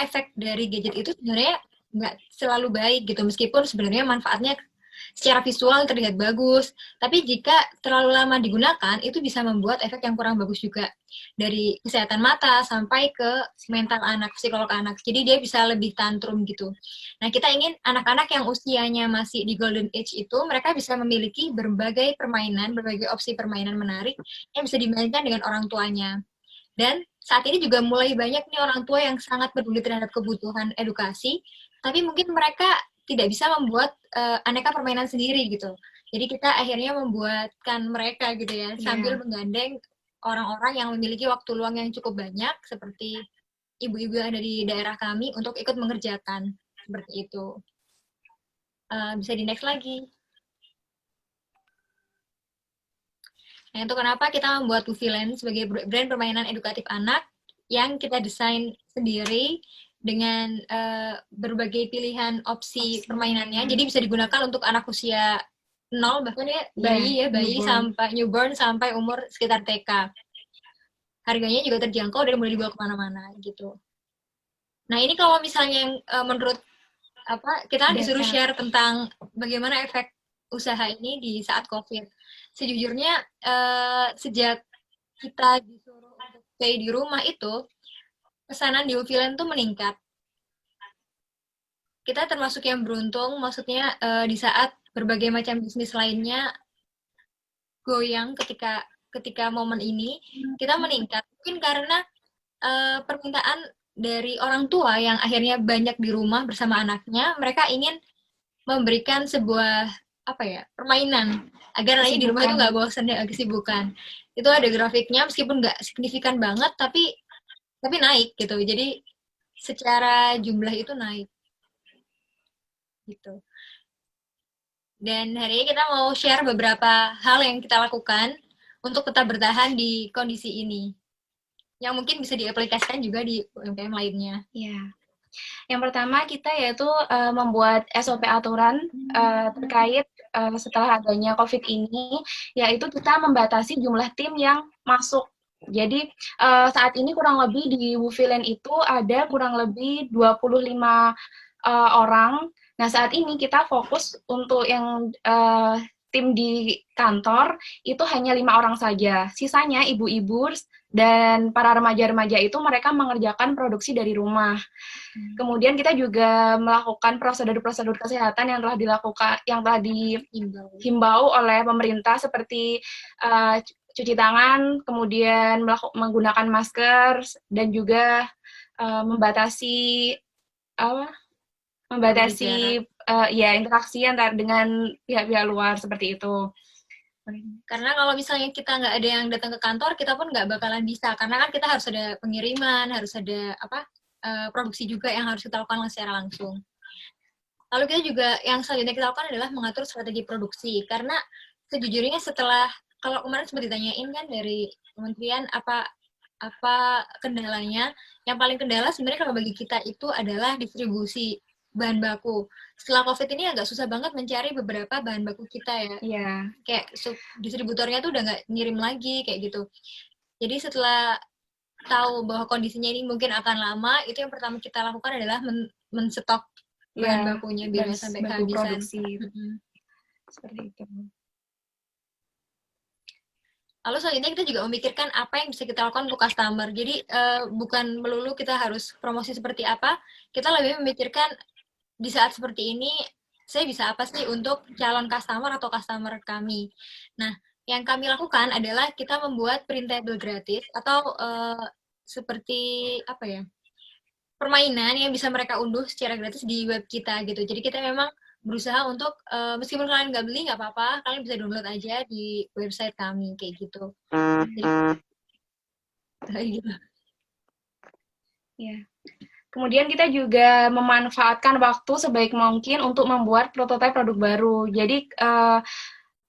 efek dari gadget itu sebenarnya nggak selalu baik gitu, meskipun sebenarnya manfaatnya secara visual terlihat bagus, tapi jika terlalu lama digunakan itu bisa membuat efek yang kurang bagus juga, dari kesehatan mata sampai ke mental anak, psikolog anak. Jadi dia bisa lebih tantrum gitu. Nah, kita ingin anak-anak yang usianya masih di golden age itu mereka bisa memiliki berbagai permainan, berbagai opsi permainan menarik yang bisa dimainkan dengan orang tuanya. Dan saat ini juga mulai banyak nih orang tua yang sangat peduli terhadap kebutuhan edukasi, tapi mungkin mereka tidak bisa membuat aneka permainan sendiri gitu. Jadi kita akhirnya membuatkan mereka gitu ya, sambil menggandeng orang-orang yang memiliki waktu luang yang cukup banyak, seperti ibu-ibu yang ada di daerah kami untuk ikut mengerjakan, seperti itu. Bisa di next lagi. Nah, itu kenapa kita membuat Wofiland sebagai brand permainan edukatif anak yang kita desain sendiri dengan berbagai pilihan opsi permainannya. Jadi bisa digunakan untuk anak usia nol, bahkan ya bayi newborn sampai umur sekitar TK. Harganya juga terjangkau dan boleh dibawa kemana-mana gitu. Nah ini kalau misalnya yang menurut kita disuruh share tentang bagaimana efek usaha ini di saat COVID. Sejujurnya sejak kita disuruh untuk stay di rumah itu, pesanan di Wiviland tuh meningkat. Kita termasuk yang beruntung, maksudnya di saat berbagai macam bisnis lainnya goyang ketika momen ini, kita meningkat. Mungkin karena permintaan dari orang tua yang akhirnya banyak di rumah bersama anaknya, mereka ingin memberikan sebuah permainan agar anaknya di rumah itu nggak bosan dan kesibukan. Itu ada grafiknya, meskipun nggak signifikan banget, tapi naik gitu. Jadi secara jumlah itu naik. Gitu. Dan hari ini kita mau share beberapa hal yang kita lakukan untuk tetap bertahan di kondisi ini, yang mungkin bisa diaplikasikan juga di UMKM lainnya. Ya. Yang pertama kita yaitu membuat SOP aturan terkait setelah adanya COVID ini, yaitu kita membatasi jumlah tim yang masuk. Jadi saat ini kurang lebih di Wiviland itu ada kurang lebih 25 orang. Nah, saat ini kita fokus untuk yang tim di kantor itu hanya 5 orang saja. Sisanya ibu-ibu dan para remaja-remaja itu mereka mengerjakan produksi dari rumah. Kemudian kita juga melakukan prosedur-prosedur kesehatan yang telah dihimbau oleh pemerintah seperti cuci tangan, kemudian menggunakan masker dan juga membatasi interaksi antara dengan pihak-pihak luar seperti itu. Karena kalau misalnya kita nggak ada yang datang ke kantor, kita pun nggak bakalan bisa. Karena kan kita harus ada pengiriman, harus ada produksi juga yang harus kita lakukan secara langsung. Lalu kita juga yang selanjutnya kita lakukan adalah mengatur strategi produksi. Karena sejujurnya kalau kemarin sempat ditanyain kan dari kementerian apa kendalanya, yang paling kendala sebenarnya kalau bagi kita itu adalah distribusi bahan baku. Setelah COVID ini agak susah banget mencari beberapa bahan baku kita ya. Iya. Kayak distributornya tuh udah nggak ngirim lagi kayak gitu. Jadi setelah tahu bahwa kondisinya ini mungkin akan lama, itu yang pertama kita lakukan adalah men-stok bahan bakunya biar sampai kehabisan. Seperti itu. Lalu selanjutnya kita juga memikirkan apa yang bisa kita lakukan untuk customer. Jadi bukan melulu kita harus promosi seperti apa, kita lebih memikirkan di saat seperti ini, saya bisa apa sih untuk calon customer atau customer kami. Nah, yang kami lakukan adalah kita membuat printable gratis atau seperti permainan yang bisa mereka unduh secara gratis di web kita gitu. Jadi kita memang berusaha untuk meskipun kalian nggak beli nggak apa-apa, kalian bisa download aja di website kami kayak gitu. Jadi, ya. Kemudian kita juga memanfaatkan waktu sebaik mungkin untuk membuat prototipe produk baru. Jadi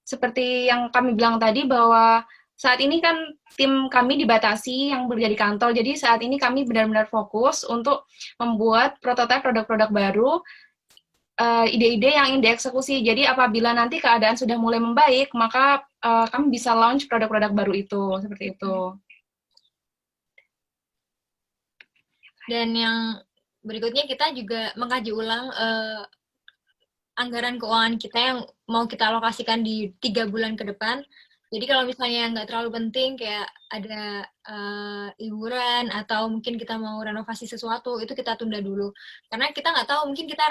seperti yang kami bilang tadi bahwa saat ini kan tim kami dibatasi yang bekerja di kantor. Jadi saat ini kami benar-benar fokus untuk membuat prototipe produk-produk baru, ide-ide yang ingin dieksekusi. Jadi apabila nanti keadaan sudah mulai membaik, maka kami bisa launch produk-produk baru itu, seperti itu. Dan yang berikutnya kita juga mengkaji ulang anggaran keuangan kita yang mau kita alokasikan di 3 bulan ke depan. Jadi kalau misalnya nggak terlalu penting kayak ada liburan atau mungkin kita mau renovasi sesuatu, itu kita tunda dulu. Karena kita nggak tahu, mungkin kita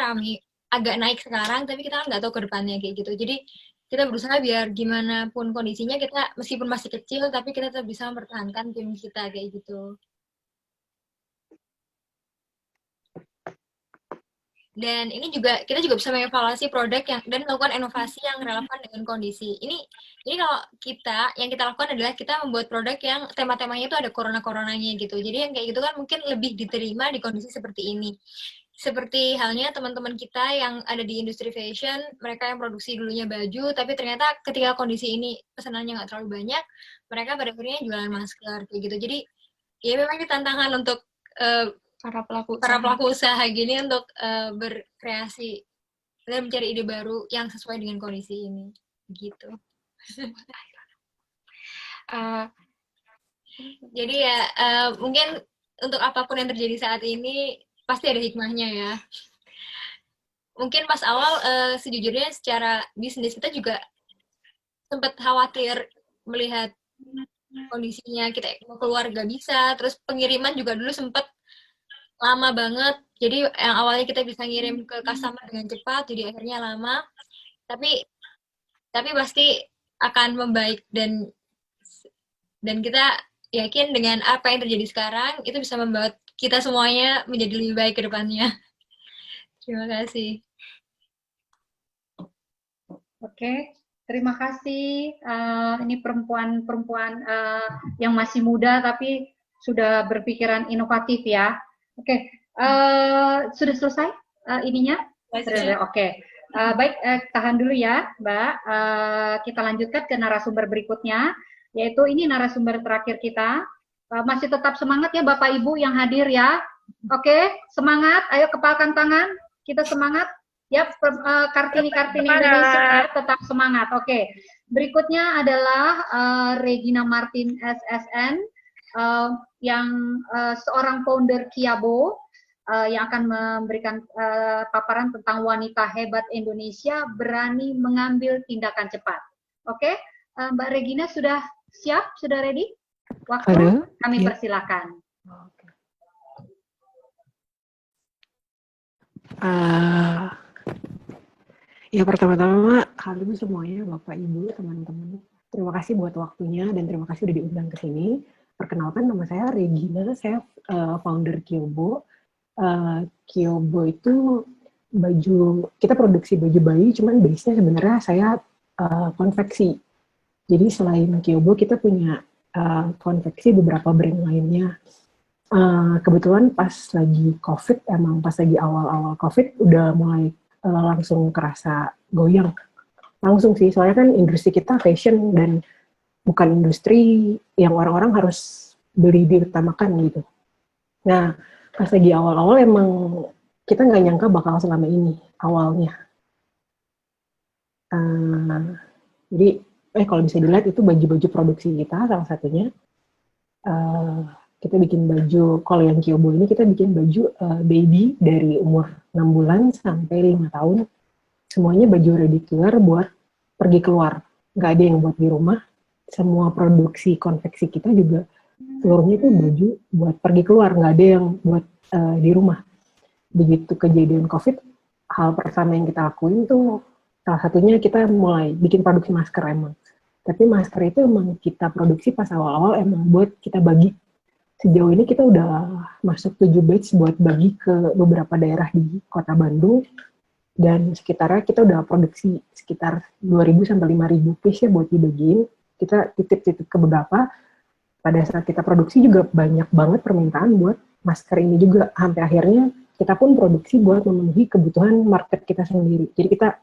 agak naik sekarang, tapi kita nggak tahu ke depannya kayak gitu. Jadi kita berusaha biar gimana pun kondisinya, kita meskipun masih kecil, tapi kita tetap bisa mempertahankan tim kita kayak gitu. Dan ini juga kita juga bisa mengevaluasi produk dan melakukan inovasi yang relevan dengan kondisi. Ini kalau yang kita lakukan adalah kita membuat produk yang tema-temanya itu ada corona-coronanya gitu. Jadi yang kayak gitu kan mungkin lebih diterima di kondisi seperti ini. Seperti halnya teman-teman kita yang ada di industri fashion, mereka yang produksi dulunya baju, tapi ternyata ketika kondisi ini pesanannya nggak terlalu banyak, mereka pada akhirnya jualan masker kayak gitu. Jadi ya memang ini tantangan untuk para pelaku usaha gini untuk berkreasi dan mencari ide baru yang sesuai dengan kondisi ini. gitu. Jadi ya mungkin untuk apapun yang terjadi saat ini pasti ada hikmahnya ya. Mungkin pas awal sejujurnya secara bisnis kita juga sempat khawatir melihat kondisinya, kita mau keluar gak bisa, terus pengiriman juga dulu sempat lama banget. Jadi yang awalnya kita bisa ngirim ke customer dengan cepat, jadi akhirnya lama. Tapi pasti akan membaik dan kita yakin dengan apa yang terjadi sekarang itu bisa membuat kita semuanya menjadi lebih baik ke depannya. Terima kasih. Oke, terima kasih. Ini perempuan-perempuan yang masih muda tapi sudah berpikiran inovatif ya. Oke, sudah selesai ininya? Sudah. Oke. Baik, tahan dulu ya, Mbak. Kita lanjutkan ke narasumber berikutnya, yaitu ini narasumber terakhir kita. Masih tetap semangat ya Bapak Ibu yang hadir ya. Oke, semangat. Ayo kepalkan tangan. Kita semangat. Ya, Kartini Indonesia tetap semangat. Oke, berikutnya adalah Regina Martin SSN yang seorang founder Kiabo yang akan memberikan paparan tentang wanita hebat Indonesia berani mengambil tindakan cepat. Oke, Mbak Regina sudah siap? Sudah ready? Waktu kami persilakan. Ya pertama-tama halo semuanya Bapak Ibu teman-teman, terima kasih buat waktunya dan terima kasih udah diundang ke sini. Perkenalkan, nama saya Regina, saya founder Kiabo. Kiabo itu baju, kita produksi baju bayi, cuman base-nya sebenarnya saya konveksi. Jadi selain Kiabo kita punya konveksi beberapa brand lainnya. Kebetulan pas lagi COVID, emang pas lagi awal-awal COVID udah mulai langsung kerasa goyang. Langsung sih, soalnya kan industri kita fashion dan bukan industri yang orang-orang harus beli diutamakan gitu. Nah, pas lagi awal-awal emang kita nggak nyangka bakal selama ini awalnya. Jadi, kalau bisa dilihat itu baju-baju produksi kita salah satunya. Kita bikin baju, kalau yang Kiabo ini kita bikin baju baby dari umur 6 bulan sampai 5 tahun. Semuanya baju ready to wear buat pergi keluar. Nggak ada yang buat di rumah. Semua produksi konveksi kita juga seluruhnya itu baju buat pergi keluar. Nggak ada yang buat di rumah. Begitu kejadian COVID, hal pertama yang kita lakuin tuh salah satunya kita mulai bikin produksi masker emang. Tapi masker itu emang kita produksi pas awal-awal emang buat kita bagi. Sejauh ini kita udah masuk 7 batch buat bagi ke beberapa daerah di Kota Bandung, dan sekitarnya kita udah produksi sekitar 2.000 sampai 5.000 piece ya buat dibagiin. Kita titip-titip ke beberapa. Pada saat kita produksi juga banyak banget permintaan buat masker ini juga. Sampai akhirnya kita pun produksi buat memenuhi kebutuhan market kita sendiri. Jadi kita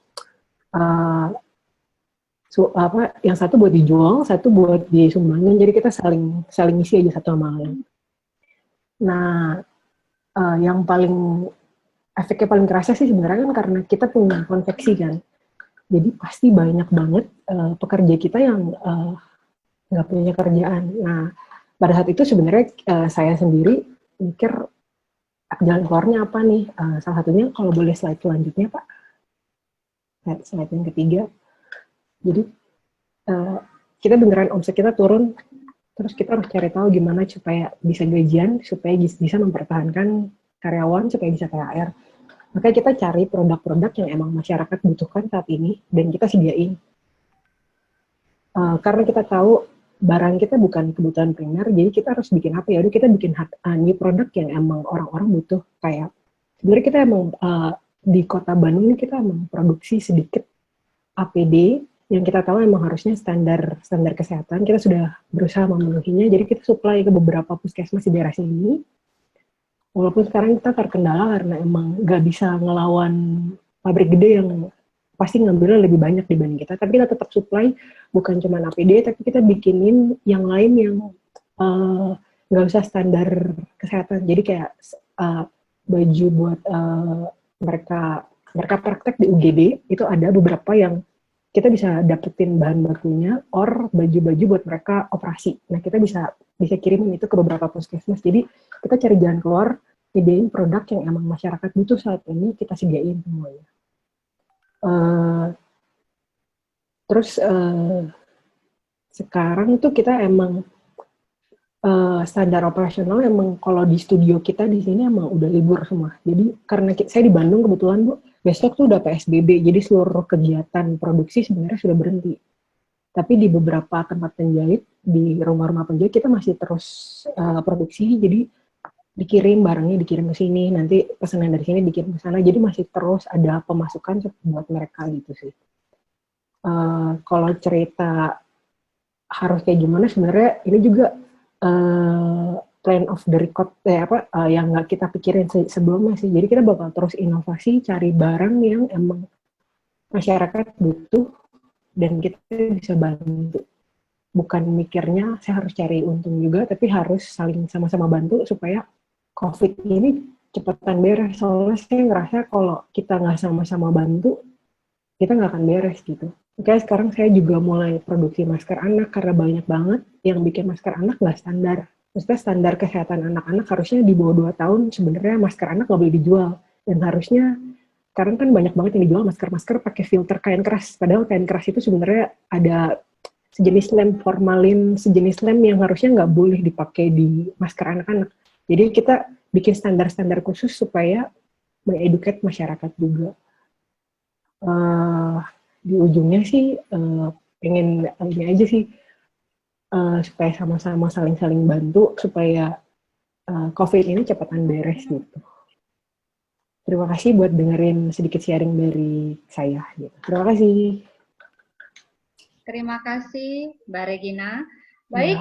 yang satu buat dijual, satu buat disumbangin. Jadi kita saling isi aja satu sama lain. Nah, yang efeknya paling kerasa sih sebenarnya kan karena kita punya konveksi kan. Jadi pasti banyak banget pekerja kita yang nggak punya kerjaan. Nah, pada saat itu sebenarnya saya sendiri mikir jalan keluarnya apa nih. Salah satunya kalau boleh slide selanjutnya Pak. Slide yang ketiga. Jadi kita beneran omset kita turun, terus kita harus cari tahu gimana supaya bisa gajian, supaya bisa mempertahankan karyawan, supaya bisa THR. Makanya kita cari produk-produk yang emang masyarakat butuhkan saat ini, dan kita sediain. Karena kita tahu barang kita bukan kebutuhan primer, jadi kita harus bikin apa ya? Udah kita bikin new produk yang emang orang-orang butuh. Kayak sebenarnya kita emang di Kota Bandung ini kita emang produksi sedikit APD yang kita tahu emang harusnya standar kesehatan. Kita sudah berusaha memenuhinya, jadi kita supply ke beberapa puskesmas di daerah sini. Walaupun sekarang kita terkendala karena emang nggak bisa ngelawan pabrik gede yang pasti ngambilnya lebih banyak dibanding kita, tapi kita tetap supply bukan cuma APD, tapi kita bikinin yang lain yang nggak usah standar kesehatan. Jadi kayak baju buat mereka praktek di UGD itu ada beberapa yang kita bisa dapetin bahan bakunya or baju-baju buat mereka operasi. Nah, kita bisa kirimin itu ke beberapa puskesmas. Jadi kita cari jalan keluar, nyediain produk yang emang masyarakat butuh saat ini, kita sediain semuanya. Terus sekarang itu kita emang standar operasional emang kalau di studio kita di sini emang udah libur semua. Jadi karena saya di Bandung kebetulan Bu, besok tuh udah PSBB, jadi seluruh kegiatan produksi sebenarnya sudah berhenti. Tapi di beberapa tempat penjahit, di rumah-rumah penjahit kita masih terus produksi, jadi dikirim barangnya dikirim ke sini, nanti pesanan dari sini dikirim ke sana, jadi masih terus ada pemasukan buat mereka gitu sih. Kalau cerita harus kayak gimana sebenarnya ini juga plan of the record yang nggak kita pikirin sebelumnya sih. Jadi kita bakal terus inovasi, cari barang yang emang masyarakat butuh dan kita bisa bantu. Bukan mikirnya saya harus cari untung juga, tapi harus saling sama-sama bantu supaya COVID ini cepetan beres. Soalnya saya ngerasa kalau kita nggak sama-sama bantu, kita nggak akan beres gitu. Oke, sekarang saya juga mulai produksi masker anak karena banyak banget yang bikin masker anak nggak standar. Maksudnya standar kesehatan anak-anak harusnya di bawah 2 tahun sebenarnya masker anak nggak boleh dijual. Dan harusnya, sekarang kan banyak banget yang dijual masker-masker pakai filter kain keras. Padahal kain keras itu sebenarnya ada sejenis lem formalin, sejenis lem yang harusnya nggak boleh dipakai di masker anak-anak. Jadi kita bikin standar-standar khusus supaya mengeduket masyarakat juga. Di ujungnya sih pengen ini aja sih supaya sama-sama saling-saling bantu supaya COVID ini cepatan beres gitu. Terima kasih buat dengerin sedikit sharing dari saya. Gitu. Terima kasih. Terima kasih Mbak Regina. Baik,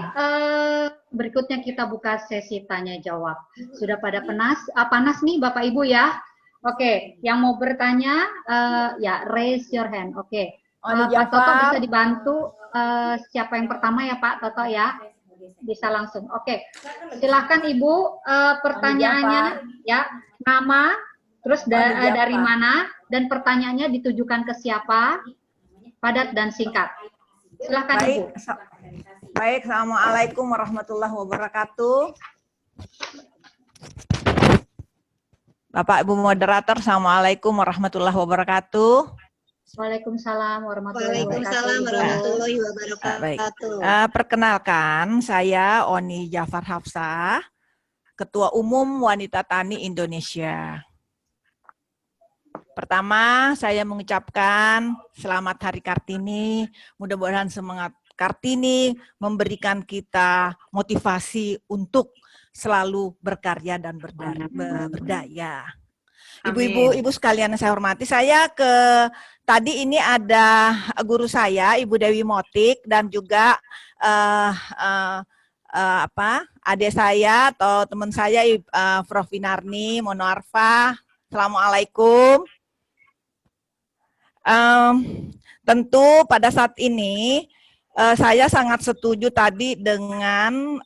berikutnya kita buka sesi tanya jawab. Sudah pada panas nih Bapak Ibu ya. Oke, yang mau bertanya, ya raise your hand. Oke, Pak Toto bisa dibantu. Siapa yang pertama ya Pak Toto ya? Bisa langsung. Oke, silahkan Ibu. Pertanyaannya ya, nama, terus dari mana, dan pertanyaannya ditujukan ke siapa? Padat dan singkat. Silahkan Ibu. Baik, Assalamualaikum warahmatullahi wabarakatuh. Bapak Ibu moderator, Assalamualaikum warahmatullahi wabarakatuh. Waalaikumsalam warahmatullahi wabarakatuh. Baik. Perkenalkan, saya Oni Jafar Hafsah, Ketua Umum Wanita Tani Indonesia. Pertama, saya mengucapkan selamat Hari Kartini. Mudah-mudahan semangat Kartini memberikan kita motivasi untuk selalu berkarya dan berdaya. Ibu-ibu sekalian yang saya hormati, tadi ini ada guru saya, Ibu Dewi Motik, dan juga adik saya atau teman saya, Prof. Winarni Monoarfa. Assalamualaikum. Tentu pada saat ini saya sangat setuju tadi dengan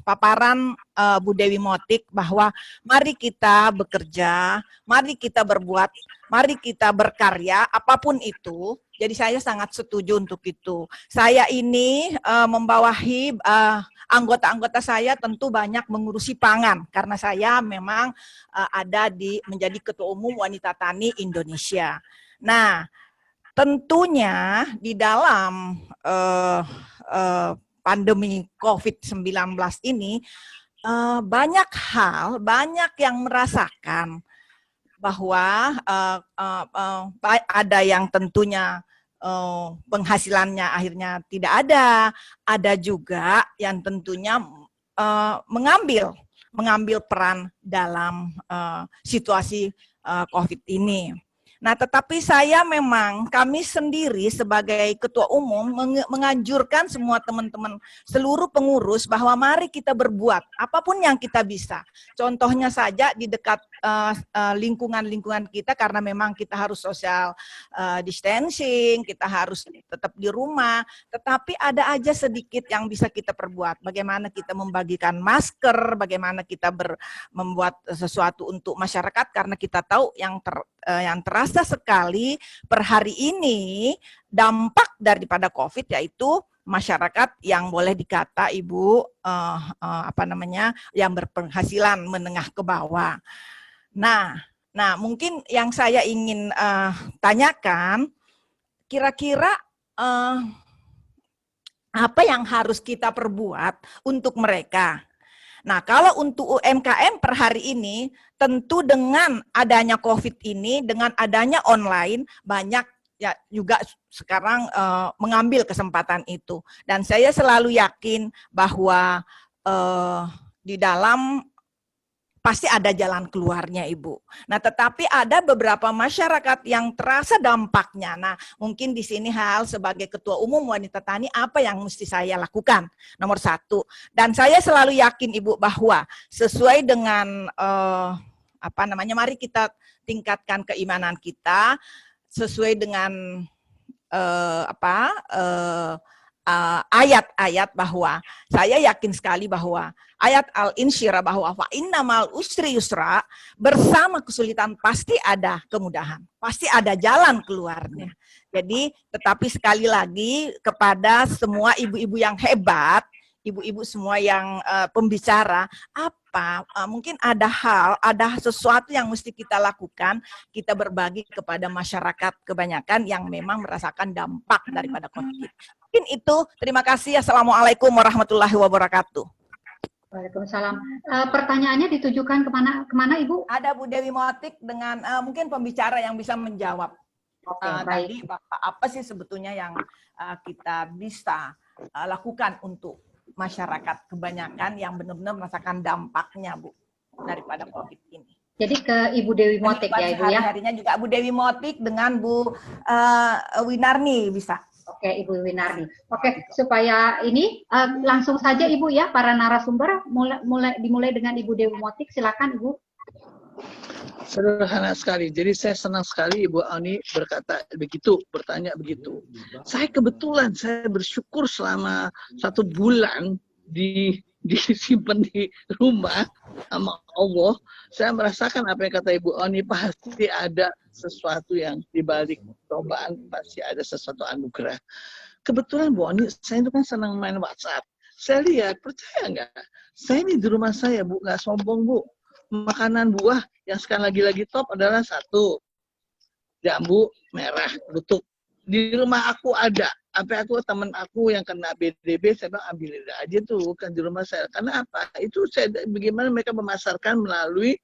paparan Bu Dewi Motik bahwa mari kita bekerja, mari kita berbuat, mari kita berkarya, apapun itu. Jadi saya sangat setuju untuk itu. Saya ini membawahi anggota-anggota saya tentu banyak mengurusi pangan karena saya memang menjadi Ketua Umum Wanita Tani Indonesia. Nah, tentunya di dalam pandemi COVID-19 ini banyak yang merasakan bahwa ada yang tentunya penghasilannya akhirnya tidak ada juga yang tentunya mengambil peran dalam situasi COVID ini. Nah, tetapi kami sendiri sebagai Ketua Umum menganjurkan semua teman-teman, seluruh pengurus bahwa mari kita berbuat apapun yang kita bisa. Contohnya saja di dekat lingkungan-lingkungan kita karena memang kita harus social distancing, kita harus tetap di rumah, tetapi ada aja sedikit yang bisa kita perbuat. Bagaimana kita membagikan masker, bagaimana kita membuat sesuatu untuk masyarakat karena kita tahu yang terasa sekali per hari ini dampak daripada COVID yaitu masyarakat yang boleh dikata Ibu yang berpenghasilan menengah ke bawah. Nah mungkin yang saya ingin tanyakan, kira-kira apa yang harus kita perbuat untuk mereka? Nah, kalau untuk UMKM per hari ini, tentu dengan adanya COVID ini, dengan adanya online, banyak ya juga sekarang mengambil kesempatan itu. Dan saya selalu yakin bahwa di dalam pasti ada jalan keluarnya, Ibu. Nah, tetapi ada beberapa masyarakat yang terasa dampaknya. Nah, mungkin di sini hal sebagai Ketua Umum Wanita Tani, apa yang mesti saya lakukan? Nomor satu. Dan saya selalu yakin, Ibu, bahwa sesuai dengan mari kita tingkatkan keimanan kita, sesuai dengan ayat-ayat bahwa saya yakin sekali bahwa ayat Al-Insyirah bahwa fa innamal usri yusra, bersama kesulitan pasti ada kemudahan, pasti ada jalan keluarnya. Jadi tetapi sekali lagi kepada semua ibu-ibu yang hebat, ibu-ibu semua yang pembicara, mungkin ada sesuatu yang mesti kita lakukan, kita berbagi kepada masyarakat kebanyakan yang memang merasakan dampak daripada COVID. Mungkin itu, terima kasih. Assalamualaikum warahmatullahi wabarakatuh. Waalaikumsalam. Pertanyaannya ditujukan kemana Ibu? Ada Bu Dewi Motik dengan mungkin pembicara yang bisa menjawab. Tadi apa sih sebetulnya yang kita bisa lakukan untuk masyarakat kebanyakan yang benar-benar merasakan dampaknya, Bu, daripada COVID ini. Jadi ke Ibu Dewi Motik ya, Ibu ya? Hari-harinya juga Bu Dewi Motik dengan Bu Winarni bisa. Oke, Ibu Winarni. Oke, supaya ini langsung saja Ibu ya, para narasumber, dimulai dengan Ibu Dewi Motik. Silakan Ibu. Sederhana sekali. Jadi saya senang sekali Ibu Ani berkata begitu, bertanya begitu. Saya kebetulan saya bersyukur selama 1 bulan disimpan di rumah sama Allah. Saya merasakan apa yang kata Ibu Ani, pasti ada sesuatu yang dibalik cobaan, pasti ada sesuatu anugerah. Kebetulan Bu Ani, saya itu kan senang main WhatsApp. Saya lihat, percaya nggak? Saya ini di rumah saya, Bu, nggak sombong, Bu. Makanan buah yang sekarang lagi top adalah 1, jambu merah butuh. Di rumah aku ada. Sampai teman aku yang kena BDB, saya bilang ambil aja tuh kan di rumah saya. Karena apa? Itu bagaimana mereka memasarkan melalui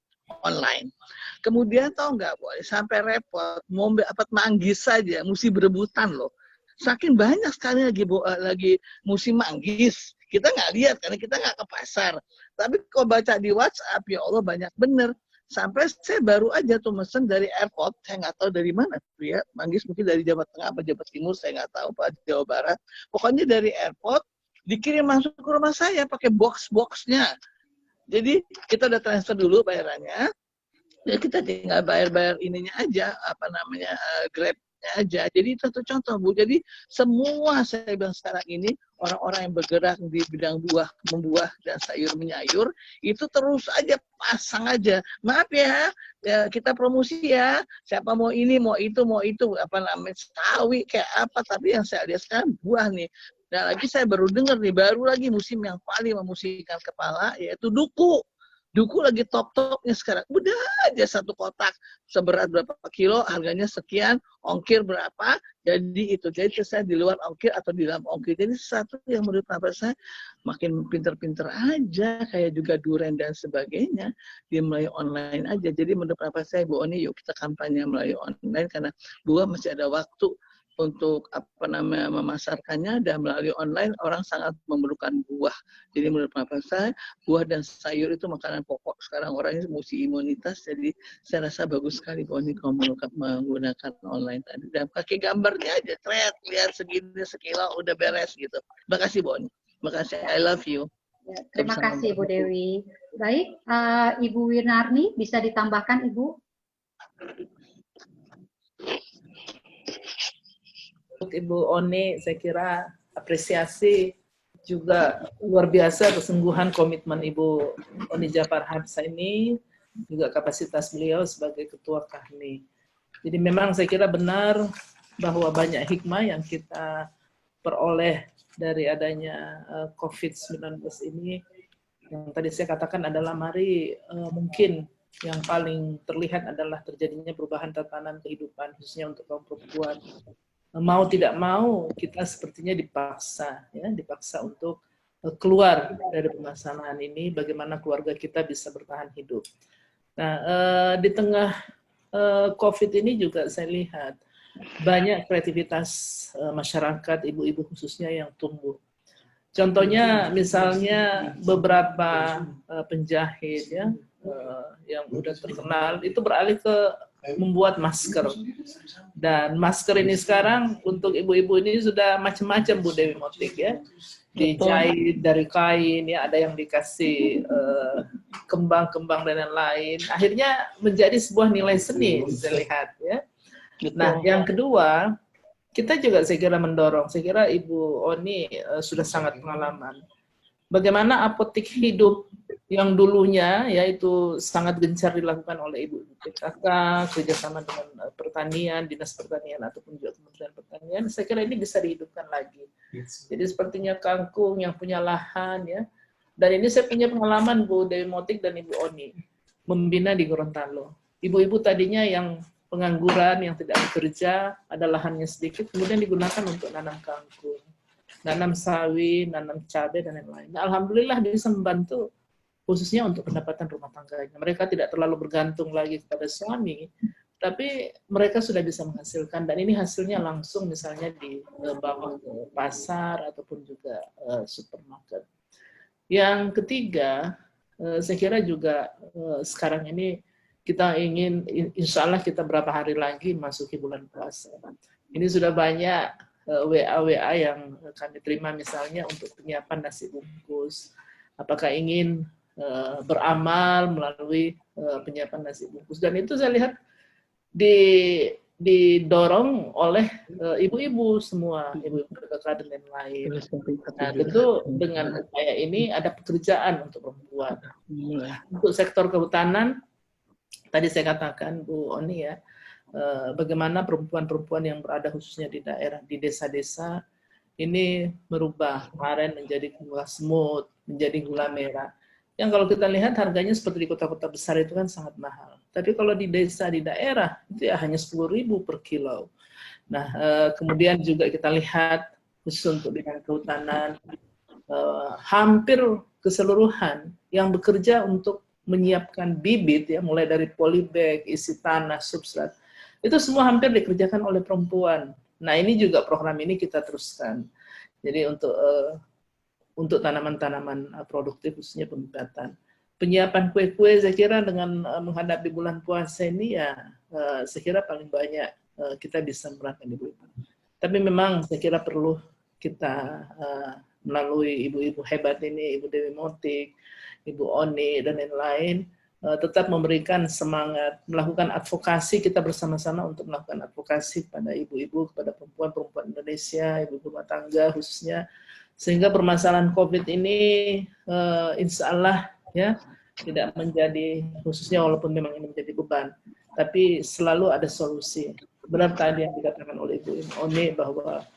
online. Kemudian tahu nggak, boleh sampai repot mau dapat manggis saja, mesti berebutan loh. Saking banyak sekali lagi musim manggis. Kita nggak lihat karena kita nggak ke pasar. Tapi kalau baca di WhatsApp, ya Allah banyak bener. Sampai saya baru aja tuh mesen dari airport, saya nggak tahu dari mana tuh ya, manggis mungkin dari Jawa Tengah apa Jawa Timur, saya nggak tahu, Pak, Jawa Barat. Pokoknya dari airport dikirim masuk ke rumah saya pakai box-boxnya. Jadi kita udah transfer dulu bayarannya, ya kita tinggal bayar ininya aja, Grab-nya aja. Jadi itu satu contoh, Bu. Jadi semua saya bilang sekarang ini orang-orang yang bergerak di bidang membuah dan sayur menyayur itu terus aja pasang aja. Maaf ya, kita promosi ya. Siapa mau ini, mau itu, sawi kayak apa. Tapi yang saya lihat sekarang buah nih. Dan lagi saya baru dengar nih, baru lagi musim yang paling memusingkan kepala yaitu duku. Duku lagi top-topnya sekarang. Udah aja 1 kotak seberat berapa kilo, harganya sekian, ongkir berapa. Jadi itu. Jadi saya di luar ongkir atau di dalam ongkir. Jadi sesuatu yang menurut saya makin pinter-pinter aja. Kayak juga durian dan sebagainya. Dia melalui online aja. Jadi menurut saya, Bu Oni, yuk kita kampanye melalui online. Karena buah masih ada waktu untuk memasarkannya, dan melalui online orang sangat memerlukan buah. Jadi menurut saya buah dan sayur itu makanan pokok. Sekarang orangnya mesti imunitas, jadi saya rasa bagus sekali kalau menggunakan online tadi. Dan pakai gambarnya aja, lihat segini sekilo udah beres gitu. Makasih Boni, makasih, I love you. Ya, terima kasih Bu Dewi. Baik, Ibu Winarni bisa ditambahkan Ibu? Ibu Oni, saya kira apresiasi juga luar biasa kesungguhan komitmen Ibu Oni Jafar Habsa ini, juga kapasitas beliau sebagai Ketua KAHNI. Jadi memang saya kira benar bahwa banyak hikmah yang kita peroleh dari adanya COVID-19 ini. Yang tadi saya katakan adalah mari mungkin yang paling terlihat adalah terjadinya perubahan tatanan kehidupan khususnya untuk kaum perempuan. Mau tidak mau kita sepertinya dipaksa untuk keluar dari permasalahan ini, bagaimana keluarga kita bisa bertahan hidup. Nah, di tengah COVID ini juga saya lihat banyak kreativitas masyarakat, ibu-ibu khususnya yang tumbuh. Contohnya misalnya beberapa penjahit ya yang udah terkenal itu beralih ke membuat masker. Dan masker ini sekarang untuk ibu-ibu ini sudah macam-macam Bu Dewi Motik ya. Dijahit dari kain ya, ada yang dikasih kembang-kembang dan lain-lain. Akhirnya menjadi sebuah nilai seni saya lihat ya. Nah, yang kedua, kita juga saya kira mendorong, saya kira Ibu Oni sudah sangat pengalaman. Bagaimana apotik hidup yang dulunya yaitu sangat gencar dilakukan oleh Ibu PKK, kerjasama dengan pertanian, dinas pertanian ataupun juga Kementerian Pertanian, saya kira ini bisa dihidupkan lagi. Jadi sepertinya kangkung yang punya lahan ya, dan ini saya punya pengalaman Bu Dewi Motik dan Ibu Oni membina di Gorontalo. Ibu-ibu tadinya yang pengangguran, yang tidak bekerja, ada lahannya sedikit, kemudian digunakan untuk nanam kangkung, nanam sawi, nanam cabai dan lain-lain. Nah, alhamdulillah bisa membantu khususnya untuk pendapatan rumah tangganya. Mereka tidak terlalu bergantung lagi kepada suami, tapi mereka sudah bisa menghasilkan, dan ini hasilnya langsung misalnya dibawa ke pasar ataupun juga supermarket. Yang ketiga, saya kira juga sekarang ini kita ingin, insya Allah kita berapa hari lagi masuki bulan puasa. Ini sudah banyak WA yang kami terima misalnya untuk penyiapan nasi bungkus. Apakah ingin beramal melalui penyiapan nasi bungkus. Dan itu saya lihat didorong oleh ibu-ibu semua, ibu-ibu PKK dan lain-lain. Nah, tentu dengan upaya ini ada pekerjaan untuk perempuan. Untuk sektor kehutanan, tadi saya katakan Bu Oni ya, bagaimana perempuan-perempuan yang berada khususnya di daerah, di desa-desa, ini merubah kemarin menjadi gula semut, menjadi gula merah. Yang kalau kita lihat harganya seperti di kota-kota besar itu kan sangat mahal. Tapi kalau di desa, di daerah, itu ya hanya 10.000 per kilo. Nah, kemudian juga kita lihat khusus untuk bidang kehutanan, hampir keseluruhan yang bekerja untuk menyiapkan bibit, ya mulai dari polybag, isi tanah, substrat, itu semua hampir dikerjakan oleh perempuan. Nah, ini juga program ini kita teruskan. Jadi untuk tanaman-tanaman produktif khususnya pembibatan. Penyiapan kue-kue saya kira dengan menghadapi bulan puasa ini ya saya kira paling banyak kita bisa memerankan ibu-ibu. Tapi memang saya kira perlu kita melalui ibu-ibu hebat ini, Ibu Dewi Motik, Ibu Oni dan lain-lain tetap memberikan semangat, melakukan advokasi, kita bersama-sama untuk melakukan advokasi kepada ibu-ibu, kepada perempuan-perempuan Indonesia, ibu rumah tangga khususnya, sehingga permasalahan COVID ini insya Allah ya tidak menjadi, khususnya walaupun memang ini menjadi beban, tapi selalu ada solusi. Benar tadi yang dikatakan oleh Ibu Oni bahwa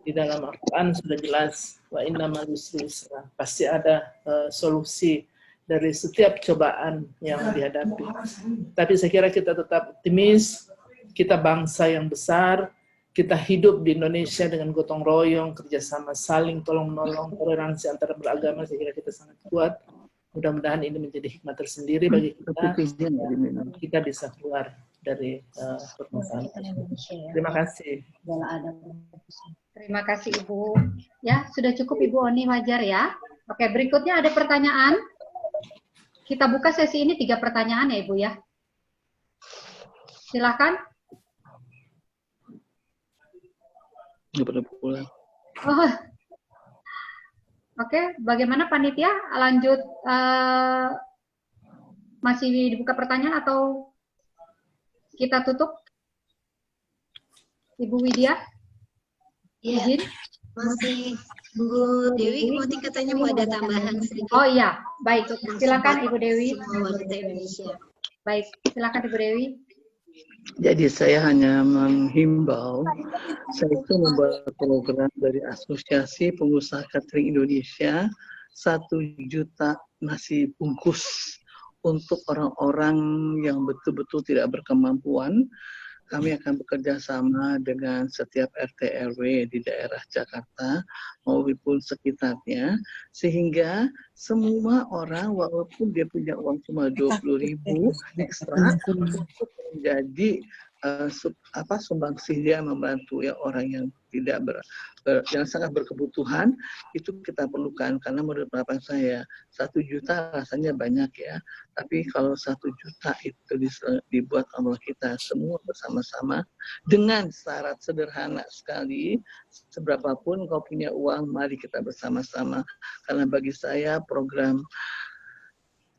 di dalam Al-Quran sudah jelas wa innamal yusri yusra, pasti ada solusi dari setiap cobaan yang dihadapi. Tapi saya kira kita tetap optimis, kita bangsa yang besar, kita hidup di Indonesia dengan gotong royong, kerjasama, saling tolong-menolong, toleransi antara beragama, saya kira kita sangat kuat. Mudah-mudahan ini menjadi hikmah tersendiri bagi kita bisa keluar dari permasalahan. Terima kasih. Terima kasih Ibu. Ya, sudah cukup Ibu Oni, wajar ya. Oke, berikutnya ada pertanyaan. Kita buka sesi ini 3 pertanyaan ya Ibu ya. Silakan. Oh. Oke, bagaimana panitia? Lanjut masih dibuka pertanyaan atau kita tutup? Ibu Widya? Iya. Izin? Masih Bu Dewi Motik katanya mau ada tambahan sedikit. Oh iya, baik. Silakan Ibu Dewi. Semua wanita Indonesia. Baik, silakan Ibu Dewi. Jadi saya hanya menghimbau, saya itu membuat program dari Asosiasi Pengusaha Catering Indonesia, 1 juta nasi bungkus untuk orang-orang yang betul-betul tidak berkemampuan. Kami akan bekerja sama dengan setiap RT RW di daerah Jakarta maupun sekitarnya, sehingga semua orang walaupun dia punya uang cuma 20.000 ekstra untuk menjadi sumbangsih dia membantu ya orang yang tidak yang sangat berkebutuhan, itu kita perlukan. Karena menurut pendapat saya 1 juta rasanya banyak ya, tapi kalau 1 juta itu dibuat oleh kita semua bersama-sama dengan syarat sederhana sekali, seberapapun kau punya uang, mari kita bersama-sama. Karena bagi saya program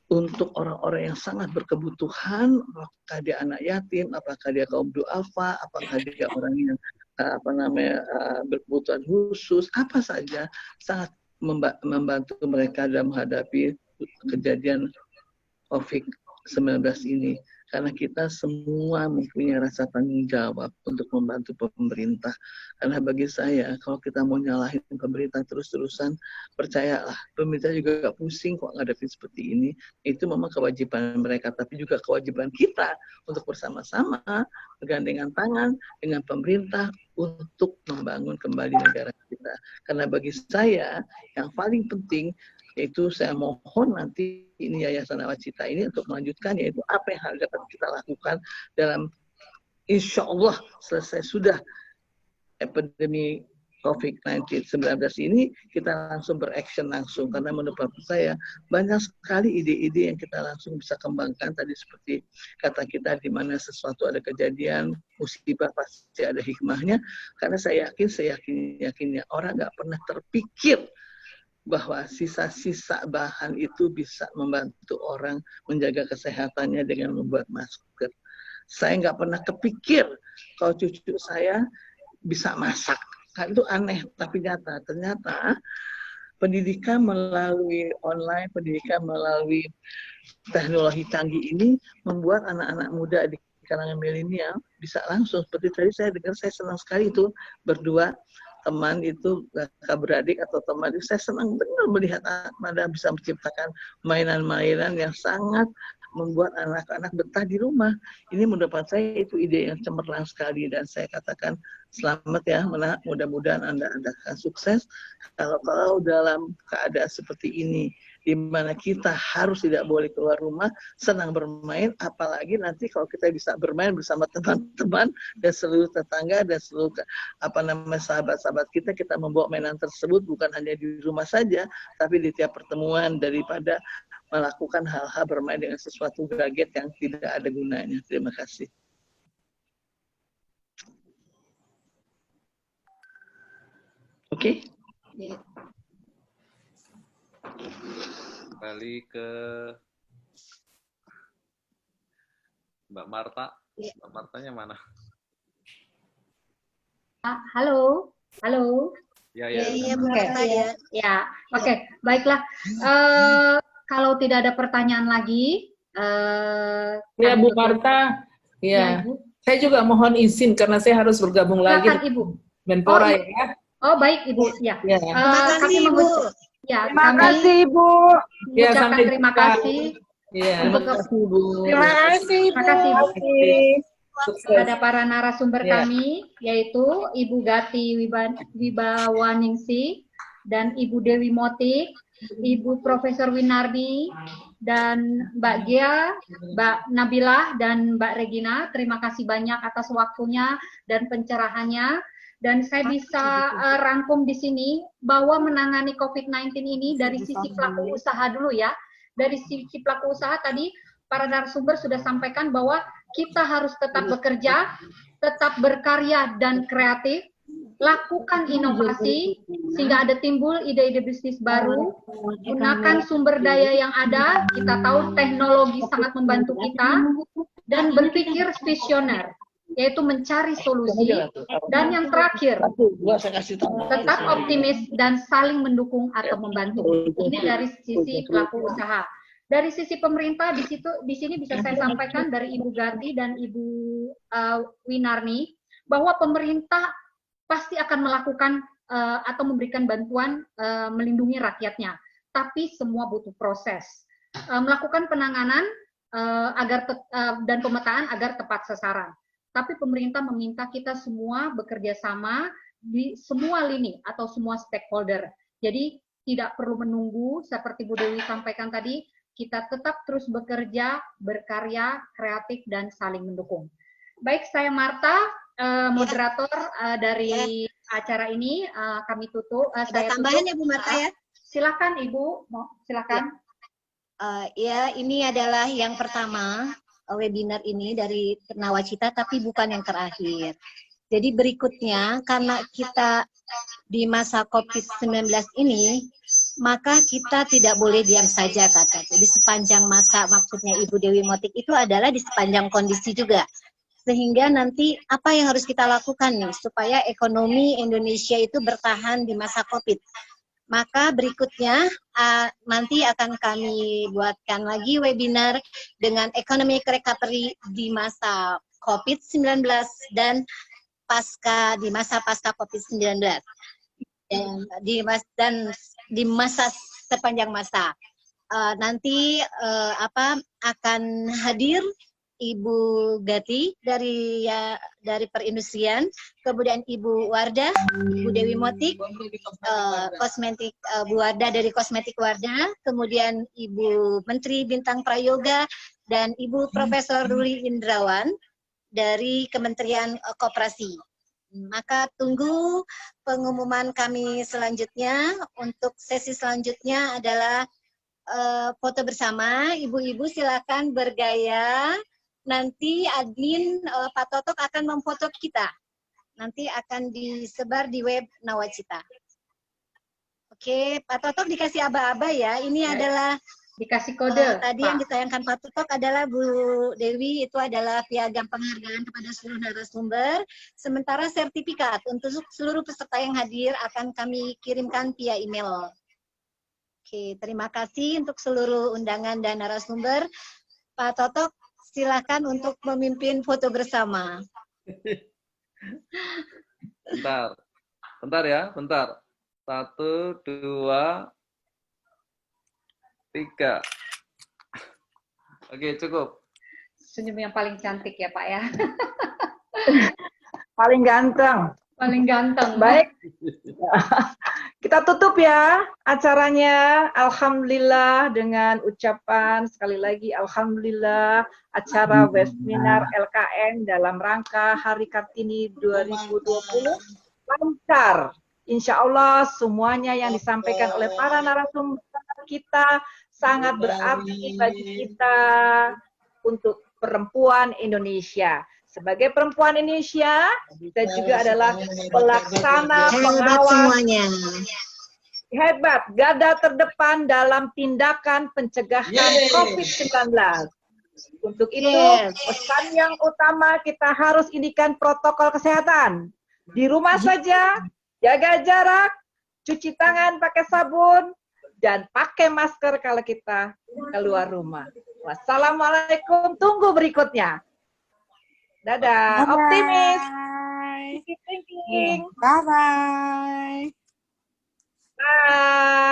untuk orang-orang yang sangat berkebutuhan, apakah dia anak yatim, apakah dia kaum duafa, apakah dia orang yang berkebutuhan khusus, apa saja, sangat membantu mereka dalam menghadapi kejadian COVID-19 ini. Karena kita semua mempunyai rasa tanggung jawab untuk membantu pemerintah. Karena bagi saya, kalau kita mau nyalahin pemerintah terus-terusan, percayalah, pemerintah juga gak pusing kok ngadepin seperti ini. Itu memang kewajiban mereka, tapi juga kewajiban kita untuk bersama-sama bergandengan tangan dengan pemerintah untuk membangun kembali negara kita. Karena bagi saya, yang paling penting, yaitu saya mohon nanti ini Yayasan Nawacita ini untuk melanjutkan, yaitu apa yang dapat kita lakukan dalam insya Allah selesai sudah epidemi COVID-19 ini, kita langsung beraction langsung. Karena menurut saya banyak sekali ide-ide yang kita langsung bisa kembangkan. Tadi seperti kata kita, di mana sesuatu ada kejadian musibah pasti ada hikmahnya. Karena saya yakinnya orang nggak pernah terpikir bahwa sisa-sisa bahan itu bisa membantu orang menjaga kesehatannya dengan membuat masker. Saya nggak pernah kepikir kalau cucu saya bisa masak. Kan itu aneh, tapi nyata. Ternyata pendidikan melalui online, pendidikan melalui teknologi canggih ini membuat anak-anak muda di kalangan milenial bisa langsung. Seperti tadi saya dengar, saya senang sekali itu berdua teman itu kakak beradik atau teman itu, saya senang benar melihat Mada bisa menciptakan mainan-mainan yang sangat membuat anak-anak betah di rumah. Ini menurut saya itu ide yang cemerlang sekali, dan saya katakan selamat ya, mudah-mudahan Anda akan sukses. Kalau dalam keadaan seperti ini, di mana kita harus tidak boleh keluar rumah, senang bermain, apalagi nanti kalau kita bisa bermain bersama teman-teman dan seluruh tetangga dan seluruh sahabat-sahabat kita membawa mainan tersebut bukan hanya di rumah saja, tapi di tiap pertemuan, daripada melakukan hal-hal bermain dengan sesuatu gadget yang tidak ada gunanya. Terima kasih. Oke. Kembali ke Mbak Marta. Mbak Martanya mana? Halo, halo. Ya. Oke, baiklah. Kalau tidak ada pertanyaan lagi, ya Bu Marta, ya. Saya juga mohon izin karena saya harus bergabung lagi. Ibu. Menpora ya. Oh baik Ibu, ya. Terima kasih Ibu. Ya, terima kasih Ibu. Ya, sampai terima kasih. Ya. Terima kasih Ibu. Terima kasih Ibu. Terima kasih Ibu. Pada para narasumber kami, yaitu Ibu Gati Wibawaningsih dan Ibu Dewi Motik, Ibu Profesor Winardi, dan Mbak Gia, Mbak Nabilah, dan Mbak Regina. Terima kasih banyak atas waktunya dan pencerahannya. Dan saya bisa rangkum di sini bahwa menangani COVID-19 ini dari sisi pelaku usaha dulu ya. Dari sisi pelaku usaha tadi para narasumber sudah sampaikan bahwa kita harus tetap bekerja, tetap berkarya dan kreatif, lakukan inovasi sehingga ada timbul ide-ide bisnis baru, gunakan sumber daya yang ada, kita tahu teknologi sangat membantu kita, dan berpikir visioner, yaitu mencari solusi, dan yang terakhir, tetap optimis dan saling mendukung atau membantu. Ini dari sisi pelaku usaha. Dari sisi pemerintah di sini bisa saya sampaikan dari Ibu Gati dan Ibu Winarni bahwa pemerintah pasti akan melakukan atau memberikan bantuan melindungi rakyatnya, tapi semua butuh proses. Melakukan penanganan dan pemetaan agar tepat sasaran. Tapi pemerintah meminta kita semua bekerja sama di semua lini atau semua stakeholder. Jadi tidak perlu menunggu seperti Bu Dewi sampaikan tadi, kita tetap terus bekerja, berkarya, kreatif, dan saling mendukung. Baik, saya Marta, moderator dari acara ini, kami tutup. Ada tambahan ya Bu Marta ya? Silakan Ibu, silakan. Ya, ini adalah yang pertama webinar ini dari Nawacita, tapi bukan yang terakhir. Jadi berikutnya, karena kita di masa COVID-19 ini, maka kita tidak boleh diam saja, kata. Jadi sepanjang masa, maksudnya Ibu Dewi Motik itu adalah di sepanjang kondisi juga. Sehingga nanti apa yang harus kita lakukan nih, supaya ekonomi Indonesia itu bertahan di masa COVID. Maka berikutnya nanti akan kami buatkan lagi webinar dengan economic recovery di masa COVID-19 dan di masa pasca COVID-19. Dan di masa sepanjang masa. Nanti akan hadir Ibu Gati dari perindustrian, kemudian Ibu Wardah, Ibu Dewi Motik, kosmetik Bu Wardah dari kosmetik Wardah, kemudian Ibu Menteri Bintang Prayoga dan Ibu Profesor Ruli Indrawan dari Kementerian Koperasi. Maka tunggu pengumuman kami selanjutnya. Untuk sesi selanjutnya adalah foto bersama. Ibu-ibu silakan bergaya. Nanti admin Pak Totok akan memfoto kita. Nanti akan disebar di web Nawacita. Oke, Pak Totok dikasih aba-aba ya. Ini adalah dikasih kode. Tadi yang ditayangkan Pak Totok adalah Bu Dewi, itu adalah piagam penghargaan kepada seluruh narasumber. Sementara sertifikat untuk seluruh peserta yang hadir akan kami kirimkan via email. Oke, terima kasih untuk seluruh undangan dan narasumber. Pak Totok, silakan untuk memimpin foto bersama. Bentar ya, bentar. 1, 2, 3. Oke, cukup. Senyum yang paling cantik ya Pak ya. Paling ganteng. Paling ganteng. Baik. Kita tutup ya acaranya. Alhamdulillah dengan ucapan sekali lagi alhamdulillah acara webinar LKN dalam rangka Hari Kartini 2020 lancar. Insya Allah semuanya yang disampaikan oleh para narasumber kita sangat berarti bagi kita untuk perempuan Indonesia. Sebagai perempuan Indonesia, kita juga adalah pelaksana pengawas semuanya. Hebat, garda terdepan dalam tindakan pencegahan COVID-19. Untuk itu, pesan yang utama kita harus indikan protokol kesehatan. Di rumah saja, jaga jarak, cuci tangan pakai sabun, dan pakai masker kalau kita keluar rumah. Wassalamualaikum, tunggu berikutnya. Dadah, Bye-bye. optimis. Thinking. Bye-bye. Bye.